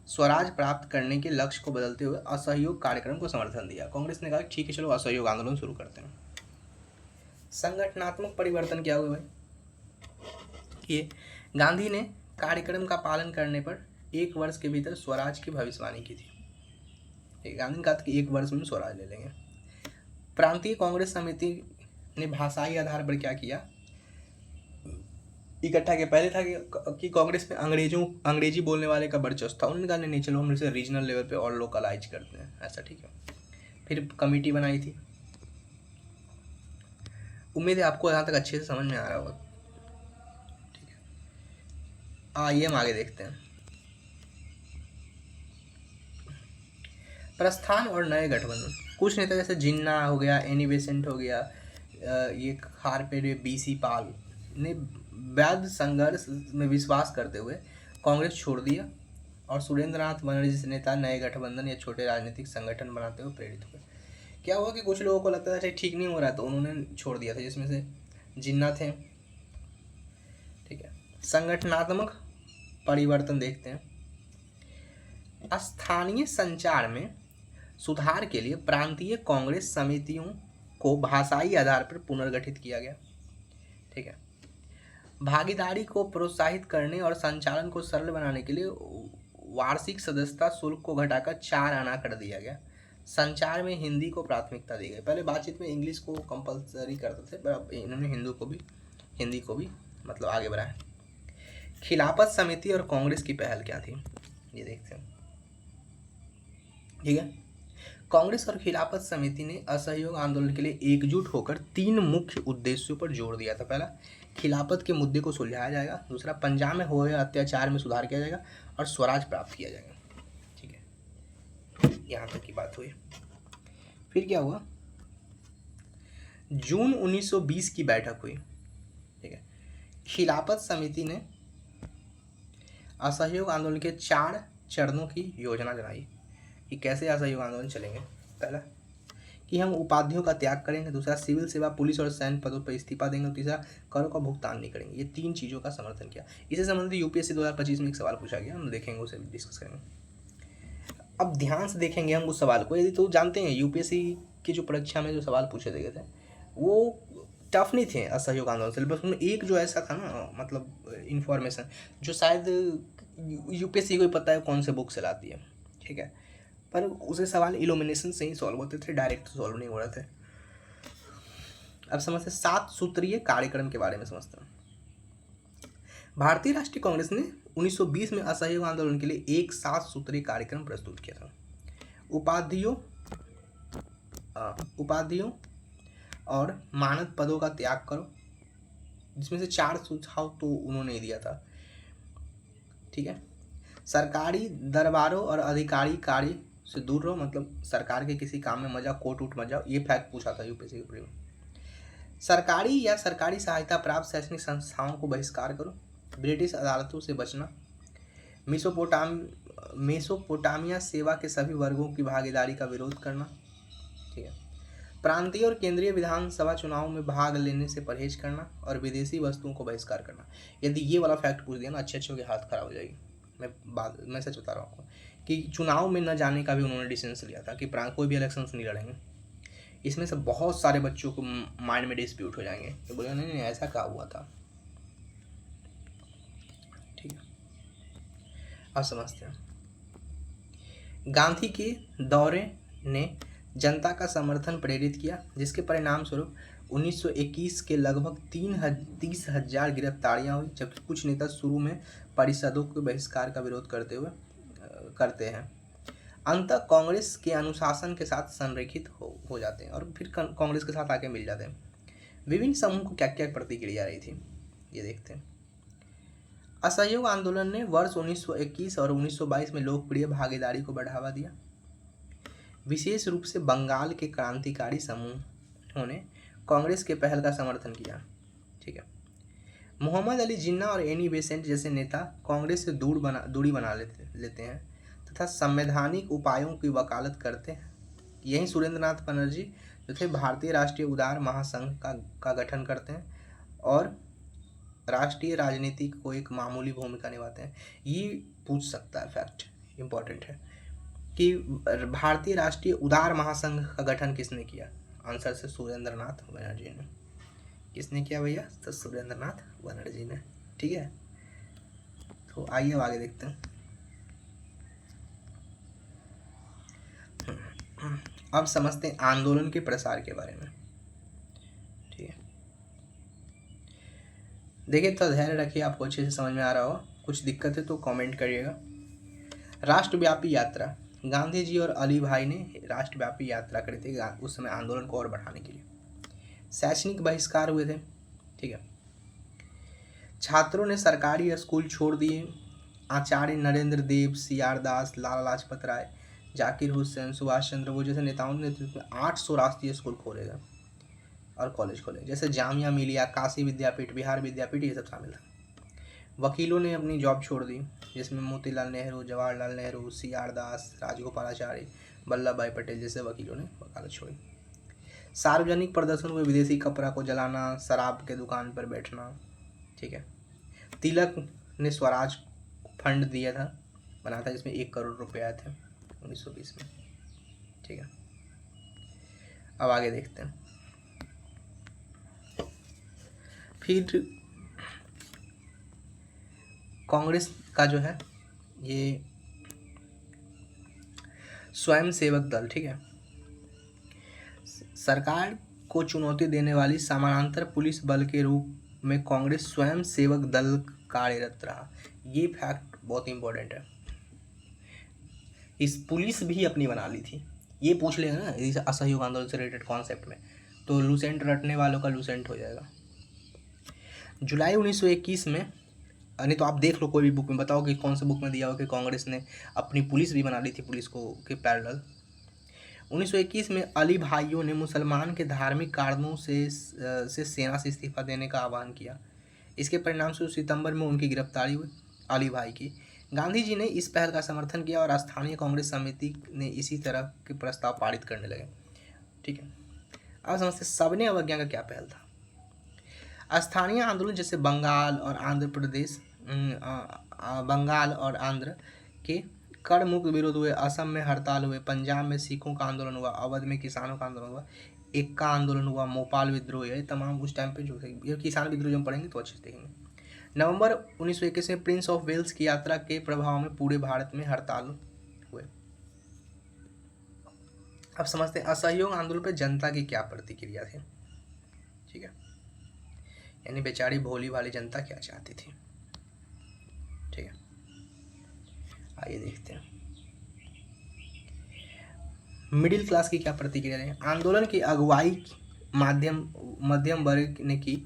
स्वराज प्राप्त करने के लक्ष्य को बदलते हुए असहयोग कार्यक्रम को समर्थन दिया। कांग्रेस ने कहा ठीक है चलो असहयोग आंदोलन शुरू करते हैं। संगठनात्मक परिवर्तन क्या हुआ भाई, ये गांधी ने कार्यक्रम का पालन करने पर 1 वर्ष के भीतर स्वराज की भविष्यवाणी की थी। गांधी ने कहा कि 1 वर्ष में स्वराज ले लेंगे। प्रांतीय कांग्रेस समिति ने भाषाई आधार पर क्या किया, इकट्ठा किया। पहले था कि कांग्रेस में अंग्रेजी बोलने वाले का वर्चस्व था, उन्होंने कहा नहीं चलो हम इसे रीजनल लेवल पे और लोकलाइज करते हैं, ऐसा ठीक है। फिर कमेटी बनाई थी। उम्मीद है आपको यहाँ तक अच्छे से समझ में आ रहा होगा। ठीक है, आइए हम आगे देखते हैं। प्रस्थान और नए गठबंधन। कुछ नेता जैसे जिन्ना हो गया, एनी बेसेंट हो गया, ये खारपेरे बीसी पाल ने वैध संघर्ष में विश्वास करते हुए कांग्रेस छोड़ दिया और सुरेंद्र नाथ बनर्जी जैसे नेता नए गठबंधन या छोटे राजनीतिक संगठन बनाते हुए प्रेरित हुए। क्या हुआ कि कुछ लोगों को लगता था ठीक नहीं हो रहा तो उन्होंने छोड़ दिया था, जिसमें से जिन्ना थे। ठीक है, संगठनात्मक परिवर्तन देखते हैं। स्थानीय संचार में सुधार के लिए प्रांतीय कांग्रेस समितियों को भाषाई आधार पर पुनर्गठित किया गया। ठीक है, भागीदारी को प्रोत्साहित करने और संचालन को सरल बनाने के लिए वार्षिक सदस्यता शुल्क को घटाकर 4 आना कर दिया गया। संचार में हिंदी को प्राथमिकता दी गई। पहले बातचीत में इंग्लिश को कंपलसरी करते थे, पर अब इन्होंने हिंदी को भी मतलब आगे बढ़ाया। खिलाफत समिति और कांग्रेस की पहल क्या थी, ये देखते हैं। ठीक है, कांग्रेस और खिलाफत समिति ने असहयोग आंदोलन के लिए एकजुट होकर 3 मुख्य उद्देश्यों पर जोर दिया था। पहला, खिलाफत के मुद्दे को सुलझाया जाएगा। दूसरा, पंजाब में हुए अत्याचार में सुधार किया जाएगा और स्वराज प्राप्त किया जाएगा। ठीक है, यहाँ तक की बात हुई। फिर क्या हुआ, जून 1920 की बैठक हुई। ठीक है, खिलाफत समिति ने असहयोग आंदोलन के 4 चरणों की योजना बनाई कि कैसे असहयोग आंदोलन चलेंगे। पहला, कि हम उपाधियों का त्याग करेंगे। दूसरा, सिविल सेवा, पुलिस और सैन्य पदों पर इस्तीफा देंगे। तीसरा, करों का भुगतान नहीं करेंगे। ये 3 चीज़ों का समर्थन किया। इससे संबंधित यूपीएससी 2025 में एक सवाल पूछा गया, हम देखेंगे, उसे डिस्कस करेंगे। अब ध्यान से देखेंगे हम उस सवाल को। यदि तो जानते हैं यूपीएससी की जो परीक्षा में जो सवाल पूछे गए थे वो टफ नहीं थे असहयोग आंदोलन से, बस उनमें एक जो ऐसा था ना, मतलब इन्फॉर्मेशन जो शायद यूपीएससी को ही पता है कौन से बुक से लाती है। ठीक है, पर उसे सवाल इल्यूमिनेशन से ही सॉल्व होते थे, डायरेक्ट सॉल्व नहीं हो रहे थे। अब समझते 7 सूत्रीय कार्यक्रम के बारे में समझते हैं। भारतीय राष्ट्रीय कांग्रेस ने 1920 में असहयोग आंदोलन के लिए एक 7 सूत्रीय कार्यक्रम प्रस्तुत किया था। उपाधियों और मानद पदों का त्याग करो, जिसमें से 4 सुझाव तो उन्होंने ही दिया था। ठीक है, सरकारी दरबारों और अधिकारी कार्य से दूर रहो, मतलब सरकार के किसी काम में मजा, कोर्ट उठ मत जाओ। ये फैक्ट पूछा था यूपीएससी के प्री में। सरकारी या सरकारी सहायता प्राप्त शैक्षणिक संस्थाओं को बहिष्कार करो। ब्रिटिश अदालतों से बचना। मेसोपोटामिया सेवा के सभी वर्गों की भागीदारी का विरोध करना। ठीक है, प्रांतीय और केंद्रीय विधानसभा चुनाव में भाग लेने से परहेज करना और विदेशी वस्तुओं को बहिष्कार करना। यदि ये वाला फैक्ट पूछ दिया ना, अच्छे के हाथ खराब हो जाएगी। मैं सच बता रहा हूँ आपको कि चुनाव में न जाने का भी उन्होंने डिसीजन लिया था कि कोई भी इलेक्शंस नहीं लड़ेंगे। इसमें से बहुत सारे बच्चों को माइंड में डिस्प्यूट हो जाएंगे तो बोले नहीं ऐसा क्या हुआ था। ठीक है, अब समझते हैं। गांधी के दौरे ने जनता का समर्थन प्रेरित किया, जिसके परिणाम स्वरूप 1921 के लगभग 30,000 गिरफ्तारियां हुई, जबकि कुछ नेता शुरू में परिषदों के बहिष्कार का विरोध करते हैं। अंततः कांग्रेस के अनुशासन के साथ संरेखित हो जाते हैं और फिर कांग्रेस के साथ आके मिल जाते हैं। विभिन्न समूह को क्या क्या प्रतिक्रिया रही थी, ये देखते हैं। असहयोग आंदोलन ने वर्ष 1921 और 1922 में लोकप्रिय भागीदारी को बढ़ावा दिया। विशेष रूप से बंगाल के क्रांतिकारी समूहों ने कांग्रेस के पहल का समर्थन किया। ठीक है, मोहम्मद अली जिन्ना और एनी बेसेंट जैसे नेता कांग्रेस से दूरी बना लेते हैं तथा संवैधानिक उपायों की वकालत करते हैं। यही सुरेंद्र नाथ बनर्जी जो थे भारतीय राष्ट्रीय उदार महासंघ का गठन करते हैं और राष्ट्रीय राजनीति को एक मामूली भूमिका निभाते हैं। ये पूछ सकता है, फैक्ट इम्पोर्टेंट है कि भारतीय राष्ट्रीय उदार महासंघ का गठन किसने किया। आंसर से सुरेंद्र नाथ बनर्जी ने। किसने किया भैया, तो सुरेंद्र नाथ बनर्जी ने। ठीक है, तो आइए अब आगे देखते हैं। अब समझते हैं आंदोलन के प्रसार के बारे में। ठीक है, देखिए तो धैर्य रखिए, आपको अच्छे से समझ में आ रहा हो। कुछ दिक्कत है तो कमेंट करिएगा। राष्ट्रव्यापी यात्रा, गांधी जी और अली भाई ने राष्ट्रव्यापी यात्रा करी थी उस समय आंदोलन को और बढ़ाने के लिए। शैक्षणिक बहिष्कार हुए थे। ठीक है, छात्रों ने सरकारी स्कूल छोड़ दिए। आचार्य नरेंद्र देव, CR दास, लाला लाजपत राय, जाकिर हुसैन, सुभाष चंद्र बोस जैसे नेताओं के नेतृत्व में 800 राष्ट्रीय स्कूल खोले गए और कॉलेज खोले, जैसे जामिया मिलिया, काशी विद्यापीठ, बिहार विद्यापीठ, ये सब शामिल था। वकीलों ने अपनी जॉब छोड़ दी, जिसमें मोतीलाल नेहरू, जवाहरलाल नेहरू, CR दास, राजगोपालाचारी, वल्लभ भाई पटेल जैसे वकीलों ने वकालत छोड़ी। सार्वजनिक प्रदर्शन हुए, विदेशी कपड़ा को जलाना, शराब के दुकान पर बैठना। ठीक है। तिलक ने स्वराज फंड दिया था, बना था, जिसमें 1 करोड़ रुपए आए थे 1920 में। ठीक है। अब आगे देखते हैं। फिर कांग्रेस का जो है ये स्वयं सेवक दल, ठीक है, सरकार को चुनौती देने वाली समानांतर पुलिस बल के रूप में कांग्रेस स्वयं सेवक दल कार्यरत रहा। ये फैक्ट बहुत इंपॉर्टेंट है। इस पुलिस भी अपनी बना ली थी। ये पूछ लेगा ना इस असहयोग आंदोलन से रिलेटेड कॉन्सेप्ट में, तो लूसेंट रटने वालों का लूसेंट हो जाएगा। जुलाई 1921 में, नहीं तो आप देख लो कोई भी बुक में, बताओ कि कौन से बुक में दिया हो कि कांग्रेस ने अपनी पुलिस भी बना ली थी, पुलिस को के पैरेलल। 1921 में अली भाइयों ने मुसलमान के धार्मिक कारणों से सेना से इस्तीफा देने का आह्वान किया। इसके परिणाम से सितंबर में उनकी गिरफ्तारी हुई, अली भाई की। गांधी जी ने इस पहल का समर्थन किया और स्थानीय कांग्रेस समिति ने इसी तरह के प्रस्ताव पारित करने लगे। ठीक है। अब समझते सबने अवज्ञा का क्या पहल था। स्थानीय आंदोलन जैसे बंगाल और आंध्र के कर मुक्त विरोध हुए, असम में हड़ताल हुए, पंजाब में सिखों का आंदोलन हुआ, अवध में किसानों का आंदोलन हुआ, एक्का आंदोलन हुआ, भोपाल विद्रोह, ये तमाम उस टाइम पे जो है, ये किसान विद्रोह जो हम पढ़ेंगे तो अच्छे से देखेंगे। नवंबर 1921 में प्रिंस ऑफ वेल्स की यात्रा के प्रभाव में पूरे भारत में हड़ताल हुए। अब समझते हैं असहयोग आंदोलन पर जनता की क्या प्रतिक्रिया थी। ठीक है, यानी बेचारी भोली भाली जनता क्या चाहती थी। ठीक है, आइए देखते हैं मिडिल क्लास की क्या प्रतिक्रिया रही। आंदोलन की अगुवाई मध्यम वर्ग ने की,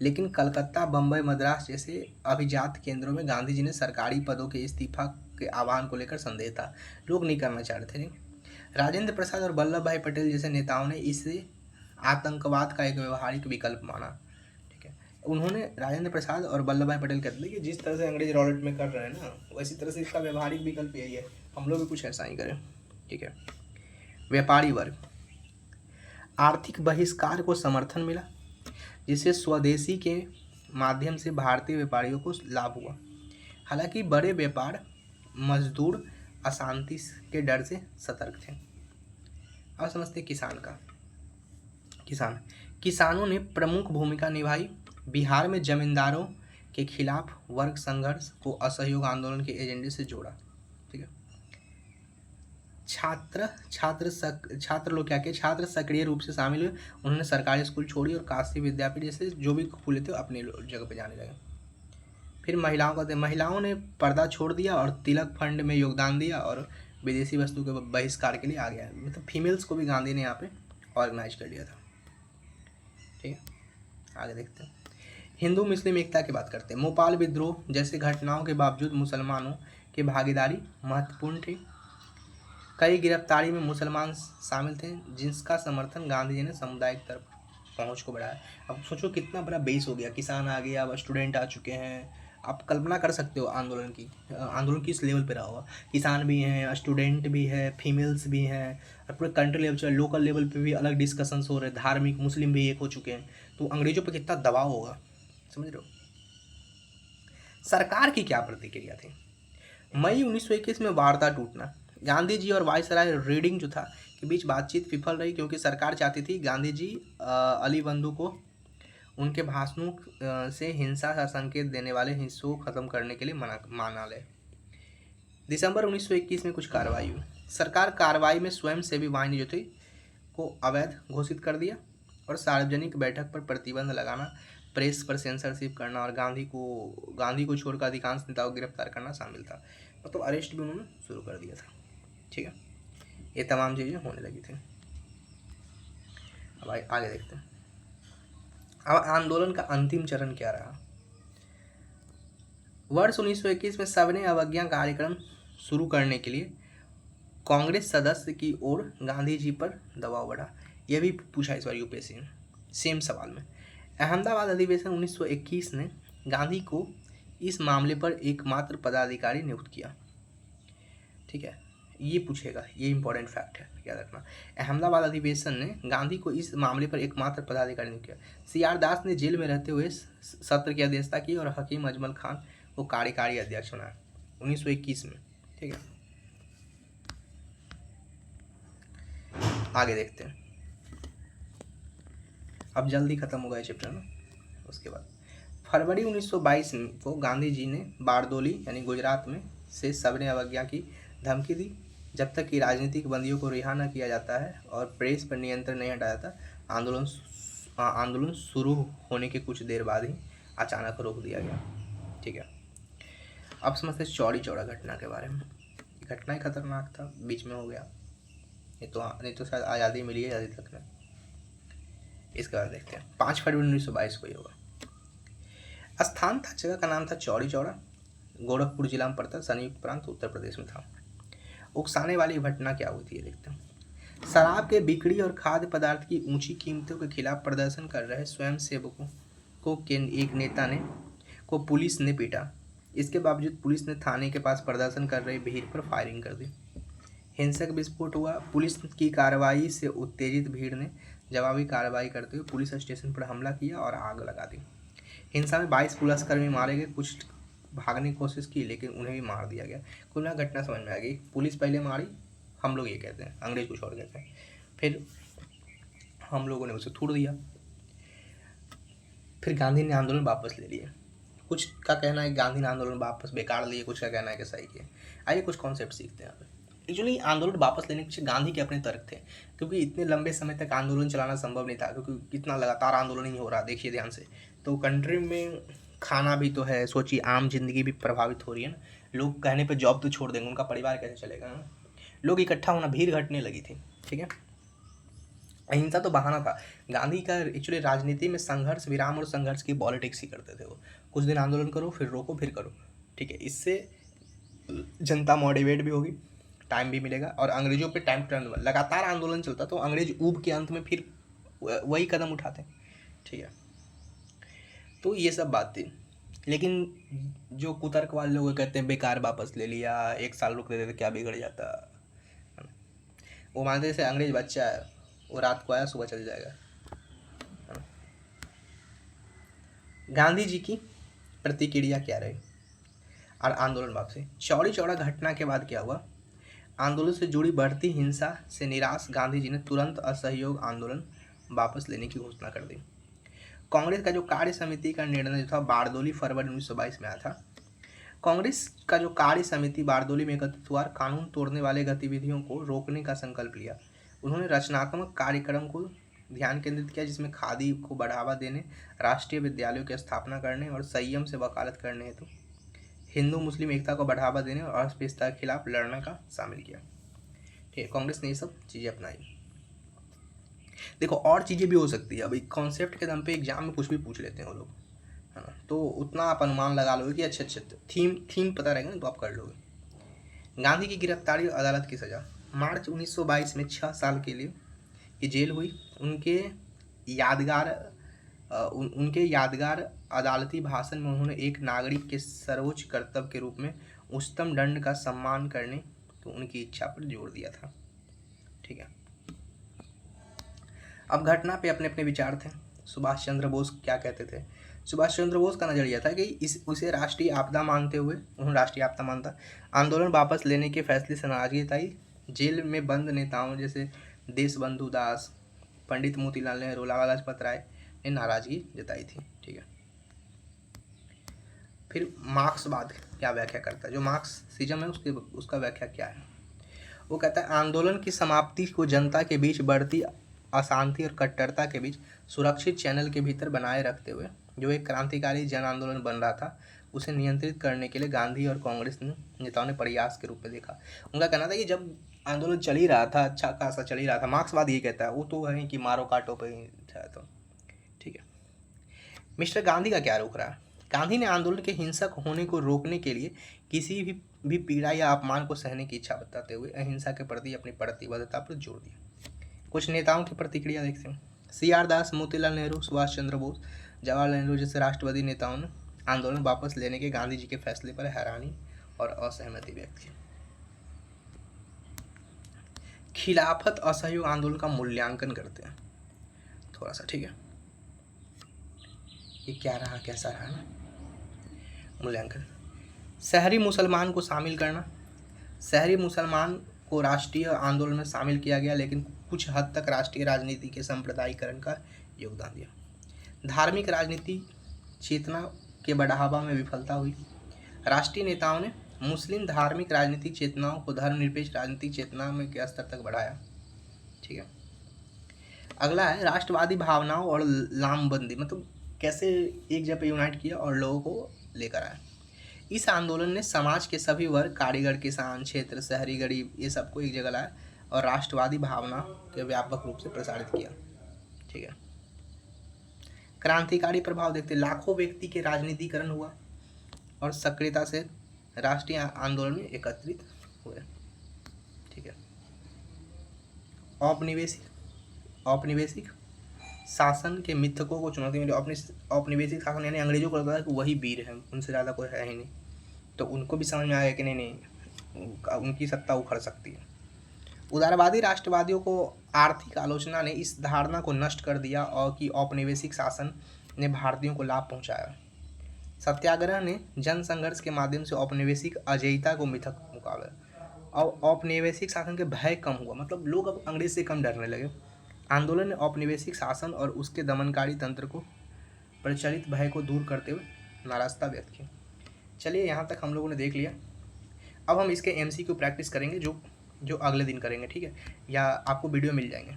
लेकिन कलकत्ता, बम्बई, मद्रास जैसे अभिजात केंद्रों में गांधी जी ने सरकारी पदों के इस्तीफा के आह्वान को लेकर संदेह था, लोग नहीं करना चाह रहे थे। राजेंद्र प्रसाद और वल्लभ भाई पटेल जैसे नेताओं ने इसे आतंकवाद का एक व्यवहारिक विकल्प माना। ठीक है, उन्होंने, राजेंद्र प्रसाद और वल्लभ भाई पटेल कहते थे कि जिस तरह से अंग्रेज रॉलेट में कर रहे हैं ना, वैसी तरह से इसका व्यवहारिक विकल्प यही है, हम लोग भी कुछ ऐसा ही करें। ठीक है। व्यापारी वर्ग, आर्थिक बहिष्कार को समर्थन मिला, जिससे स्वदेशी के माध्यम से भारतीय व्यापारियों को लाभ हुआ। हालांकि बड़े व्यापार मजदूर अशांति के डर से सतर्क थे। अब समझते किसान का। किसानों ने प्रमुख भूमिका निभाई। बिहार में जमींदारों के खिलाफ वर्ग संघर्ष को असहयोग आंदोलन के एजेंडे से जोड़ा। ठीक है। छात्र लोग क्या किए, छात्र सक्रिय रूप से शामिल हुए। उन्होंने सरकारी स्कूल छोड़ी और काशी विद्यापीठ जैसे जो भी खुले थे अपने जगह पे जाने लगे। फिर महिलाओं ने पर्दा छोड़ दिया और तिलक फंड में योगदान दिया और विदेशी वस्तु के बहिष्कार के लिए आ गया। मतलब फीमेल्स को भी गांधी ने यहाँ पे ऑर्गेनाइज कर लिया था। ठीक है, आगे देखते हैं। हिंदू मुस्लिम एकता की बात करते हैं। भोपाल विद्रोह जैसे घटनाओं के बावजूद मुसलमानों की भागीदारी महत्वपूर्ण थी। कई गिरफ्तारी में मुसलमान शामिल थे, जिसका समर्थन गांधी जी ने सामुदायिक तरफ पहुंच को बढ़ाया। अब सोचो कितना बड़ा बेस हो गया, किसान आ गया, अब स्टूडेंट आ चुके हैं। आप कल्पना कर सकते हो आंदोलन किस लेवल पे रहा होगा। किसान भी हैं, स्टूडेंट भी है, फीमेल्स भी हैं, और पूरे कंट्री लेवल, लोकल लेवल पे भी अलग डिस्कशंस हो रहे हैं। धार्मिक मुस्लिम भी एक हो चुके हैं, तो अंग्रेजों पर कितना दबाव होगा, समझ रहे हो। सरकार की क्या प्रतिक्रिया थी। मई 1921 में वार्ता टूटना। गांधी जी और वायसराय रीडिंग जो था के बीच बातचीत विफल रही, क्योंकि सरकार चाहती थी गांधी जी अली बंधु को उनके भाषणों से हिंसा का संकेत देने वाले हिस्सों को खत्म करने के लिए माना ले। दिसंबर 1921 में कुछ कार्रवाई हुई। सरकार कार्रवाई में स्वयं सेवी वाहिनी जो थी को अवैध घोषित कर दिया और सार्वजनिक बैठक पर प्रतिबंध लगाना, प्रेस पर सेंसरशिप करना और गांधी को छोड़कर अधिकांश नेताओं को गिरफ्तार करना शामिल था। मतलब अरेस्ट भी उन्होंने शुरू कर दिया था। ठीक है, ये तमाम चीज़ें होने लगी थी। अब आगे देखते हैं। अब आंदोलन का अंतिम चरण क्या रहा। वर्ष 1921 में सविनय अवज्ञा कार्यक्रम शुरू करने के लिए कांग्रेस सदस्य की ओर गांधी जी पर दबाव बढ़ा। यह भी पूछा इस बार यूपीएससी ने सेम सवाल में। अहमदाबाद अधिवेशन 1921 ने गांधी को इस मामले पर एकमात्र पदाधिकारी नियुक्त किया। ठीक है, ये पूछेगा, ये इंपॉर्टेंट फैक्ट है, याद रखना। अहमदाबाद अधिवेशन ने गांधी को इस मामले पर एकमात्र पदाधिकारी नियुक्त किया। सीआर दास ने जेल में रहते हुए सत्र की अध्यक्षता की और हकीम अजमल खान को कार्यकारी अध्यक्ष बनाया 1921 में। ठीक है, आगे देखते हैं। अब जल्दी खत्म होगा ये चैप्टर ना। उसके बाद फरवरी 1922 को गांधी जी ने बारदोली यानी गुजरात में से सविनय अवज्ञा की धमकी दी। जब तक कि राजनीतिक बंदियों को रिहा न किया जाता है और प्रेस पर नियंत्रण नहीं हटाया जाता, आंदोलन शुरू होने के कुछ देर बाद ही अचानक रोक दिया गया। ठीक है, अब समझते हैं चौड़ी चौड़ा घटना के बारे में। घटना ही खतरनाक था, बीच में हो गया, नहीं तो शायद आज़ादी मिली है आज़ादी तक में। इसके बाद देखते हैं 5 फरवरी 1922 को ही होगा। स्थान था, जगह का नाम था चौड़ी चौड़ा, गोरखपुर जिला में पड़ता, संयुक्त प्रांत उत्तर प्रदेश में था। उकसाने वाली घटना क्या हुई थी ये देखते हैं। शराब के बिक्री और खाद्य पदार्थ की ऊंची कीमतों के खिलाफ प्रदर्शन कर रहे स्वयंसेवकों के एक नेता को पुलिस ने पीटा। इसके बावजूद पुलिस ने थाने के पास प्रदर्शन कर रही भीड़ पर फायरिंग कर दी। हिंसक विस्फोट हुआ। पुलिस की कार्रवाई से उत्तेजित भीड़ ने जवाबी कार्रवाई करते हुए पुलिस स्टेशन पर हमला किया और आग लगा दी। हिंसा में 22 पुलिसकर्मी मारे गए। कुछ भागने की कोशिश की लेकिन उन्हें भी मार दिया गया। कुल मिला घटना समझ में आ गई। पुलिस पहले मारी, हम लोग ये कहते हैं, अंग्रेज कुछ और कहते हैं, फिर हम लोगों ने उसे थूड़ दिया। फिर गांधी ने आंदोलन वापस ले लिए। कुछ का कहना है गांधी ने आंदोलन वापस बेकार लिए, कुछ का कहना है कि सही किए। आइए कुछ कॉन्सेप्ट सीखते हैं। एक्चुअली आंदोलन वापस लेने के पीछे गांधी के अपने तर्क थे, क्योंकि इतने लंबे समय तक आंदोलन चलाना संभव नहीं था, क्योंकि कितना लगातार आंदोलन ही हो रहा है। देखिए ध्यान से, तो कंट्री में खाना भी तो है, सोचिए आम जिंदगी भी प्रभावित हो रही है ना। लोग कहने पे जॉब तो छोड़ देंगे, उनका परिवार कैसे चलेगा ना। लोग इकट्ठा होना, भीड़ घटने लगी थी। ठीक है, अहिंसा तो बहाना था। गांधी का एक्चुअली राजनीति में संघर्ष विराम और संघर्ष की पॉलिटिक्स ही करते थे वो। कुछ दिन आंदोलन करो, फिर रोको, फिर करो। ठीक है, इससे जनता मोटिवेट भी होगी, टाइम भी मिलेगा, और अंग्रेजों पे टाइम टर्न लगातार आंदोलन चलता तो अंग्रेज ऊब के अंत में फिर वही कदम उठाते। ठीक है, तो ये सब बात थी। लेकिन जो कुतर्क वाले लोग कहते हैं बेकार वापस ले लिया, 1 साल रुक देते तो क्या बिगड़ जाता, वो मानते जैसे अंग्रेज बच्चा है, वो रात को आया सुबह चल जाएगा। गांधी जी की प्रतिक्रिया क्या रही और आंदोलन वापसी। चौड़ी चौड़ा घटना के बाद क्या हुआ, आंदोलन से जुड़ी बढ़ती हिंसा से निराश गांधी जी ने तुरंत असहयोग आंदोलन वापस लेने की घोषणा कर दी। कांग्रेस का जो कार्य समिति का निर्णय था बारदोली फरवरी 1922 में आया था। कांग्रेस का जो कार्य समिति बारदोली में एकत्रित हुआ, कानून तोड़ने वाले गतिविधियों को रोकने का संकल्प लिया। उन्होंने रचनात्मक कार्यक्रम को ध्यान केंद्रित किया, जिसमें खादी को बढ़ावा देने, राष्ट्रीय विद्यालयों की स्थापना करने और संयम से वकालत करने हेतु हिंदू मुस्लिम एकता को बढ़ावा देने और अस्पृश्यता के खिलाफ लड़ने का शामिल किया। ठीक है, कांग्रेस ने ये सब चीज़ें अपनाई। देखो और चीज़ें भी हो सकती है, अभी कॉन्सेप्ट के दम पे एग्जाम में कुछ भी पूछ लेते हैं वो लोग, है ना, तो उतना आप अनुमान लगा लोगे कि अच्छा थीम पता रहेगा ना, तो आप कर लोगे। गांधी की गिरफ्तारी और अदालत की सज़ा। मार्च 1922 में 6 साल के लिए ये जेल हुई। उनके यादगार अदालती भाषण में उन्होंने एक नागरिक के सर्वोच्च कर्तव्य के रूप में उच्चतम दंड का सम्मान करने तो उनकी इच्छा पर जोर दिया था। ठीक है, अब घटना पे अपने अपने विचार थे। सुभाष चंद्र बोस क्या कहते थे। सुभाष चंद्र बोस का नज़रिया था कि उसे राष्ट्रीय आपदा मानते हुए, उन्होंने राष्ट्रीय आपदा मानता, आंदोलन वापस लेने के फैसले से नाराजगी जताई। जेल में बंद नेताओं जैसे देशबंधु दास, पंडित मोतीलाल नेहरू, लाला लाजपत राय ने नाराजगी जताई थी। ठीक है, फिर मार्क्सवाद क्या व्याख्या करता है, जो मार्क्सिज्म है उसका व्याख्या क्या है। वो कहता है आंदोलन की समाप्ति को जनता के बीच बढ़ती अशांति और कट्टरता के बीच सुरक्षित चैनल के भीतर बनाए रखते हुए जो एक क्रांतिकारी जन आंदोलन बन रहा था, उसे नियंत्रित करने के लिए गांधी और कांग्रेस नेताओं ने प्रयास के रूप में देखा। उनका कहना था कि जब आंदोलन चल ही रहा था, अच्छा खासा चल ही रहा था, मार्क्सवाद ये कहता है, वो तो है कि मारो काटो पे था। तो ठीक है, मिस्टर गांधी का क्या रुख रहा है। गांधी ने आंदोलन के हिंसक होने को रोकने के लिए किसी भी पीड़ा या अपमान को सहने की इच्छा बताते हुए अहिंसा के प्रति अपनी प्रतिबद्धता पर जोर दिया। कुछ नेताओं की प्रतिक्रिया देखते हैं। CR दास, मोतीलाल नेहरू, सुभाष चंद्र बोस, जवाहरलाल नेहरू जैसे राष्ट्रवादी नेताओं ने आंदोलन वापस लेने के गांधी जी के फैसले पर हैरानी और असहमति व्यक्त की। खिलाफत असहयोग आंदोलन का मूल्यांकन करते हैं थोड़ा सा, ठीक है। ये क्या रहा, कैसा रहा ना मूल्यांकन। शहरी मुसलमान को शामिल करना। शहरी मुसलमान को राष्ट्रीय आंदोलन में शामिल किया गया, लेकिन कुछ हद तक राष्ट्रीय राजनीति के सांप्रदायिकरण का योगदान दिया। धार्मिक राजनीति चेतना के बढ़ावा में विफलता हुई। राष्ट्रीय नेताओं ने मुस्लिम धार्मिक राजनीतिक चेतनाओं को धर्मनिरपेक्ष राजनीतिक चेतना में के स्तर तक बढ़ाया, ठीक है। अगला है राष्ट्रवादी भावनाओं और लामबंदी, मतलब कैसे एक जगह पे यूनाइट किया और लोगों को लेकर आया। इस आंदोलन ने समाज के सभी वर्ग, कारीगर, किसान, क्षेत्र, शहरी, गरीब, ये सबको एक जगह लाया और राष्ट्रवादी भावना के व्यापक रूप से प्रसारित किया, ठीक है। क्रांतिकारी प्रभाव देखते, लाखों व्यक्ति के राजनीतिकरण हुआ और सक्रियता से राष्ट्रीय आंदोलन में एकत्रित हुए, ठीक है। औपनिवेशिक शासन के मिथकों को चुनौती मिली। औपनिवेशिक शासन यानी अंग्रेजों को लगता है कि वही वीर है, उनसे ज़्यादा कोई है ही नहीं, तो उनको भी समझ में आया कि नहीं उनकी सत्ता उखड़ सकती है। उदारवादी राष्ट्रवादियों को आर्थिक आलोचना ने इस धारणा को नष्ट कर दिया और कि औपनिवेशिक शासन ने भारतीयों को लाभ पहुंचाया। सत्याग्रह ने जन संघर्ष के माध्यम से औपनिवेशिक अजेयता को मिथक मुकाबला और औपनिवेशिक शासन के भय कम हुआ, मतलब लोग अब अंग्रेज से कम डरने लगे। आंदोलन ने औपनिवेशिक शासन और उसके दमनकारी तंत्र को प्रचलित भय को दूर करते हुए नाराजता व्यक्त की। चलिए यहाँ तक हम लोगों ने देख लिया। अब हम इसके MCQ प्रैक्टिस करेंगे जो अगले दिन करेंगे, ठीक है, या आपको वीडियो मिल जाएंगे।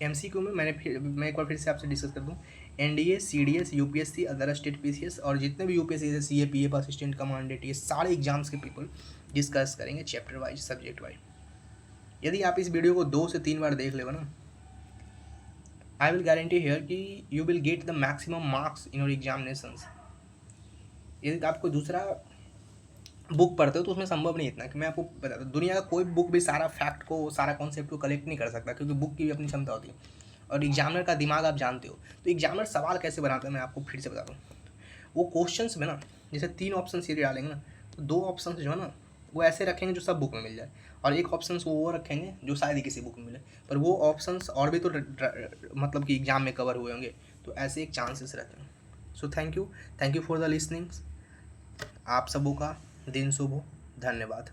MCQ में मैं एक बार फिर से आपसे डिस्कस कर दूँ। NDA, CDS, UPSC, other state PCS और जितने भी UPSC जैसे CA, PF, असिस्टेंट कमांडेंट, ये सारे एग्जाम्स के पीपल डिस्कस करेंगे चैप्टर वाइज, सब्जेक्ट वाइज। यदि आप इस वीडियो को 2 से 3 बार देख लेगा ना, आई विल गारंटी हियर कि you will get the maximum marks in your examinations. यदि आपको दूसरा बुक पढ़ते हो तो उसमें संभव नहीं इतना कि मैं आपको बता दूँ। दुनिया का कोई बुक भी सारा फैक्ट को, सारा कॉन्सेप्ट को कलेक्ट नहीं कर सकता, क्योंकि बुक की भी अपनी क्षमता होती है और एग्जामिनर का दिमाग आप जानते हो। तो एग्जामिनर सवाल कैसे बनाता है मैं आपको फिर से बता दूँ। वो क्वेश्चंस में ना, जैसे 3 ऑप्शन यदि डालेंगे ना, तो 2 ऑप्शन जो है ना वो ऐसे रखेंगे जो सब बुक में मिल जाए, और एक ऑप्शन वो रखेंगे जो शायद ही किसी बुक में मिले, पर वो ऑप्शंस और भी तो मतलब कि एग्जाम में कवर हुए होंगे, तो ऐसे एक चांसेस रहते हैं। So thank you for the listening. आप सबों का दिन शुभ हो। धन्यवाद।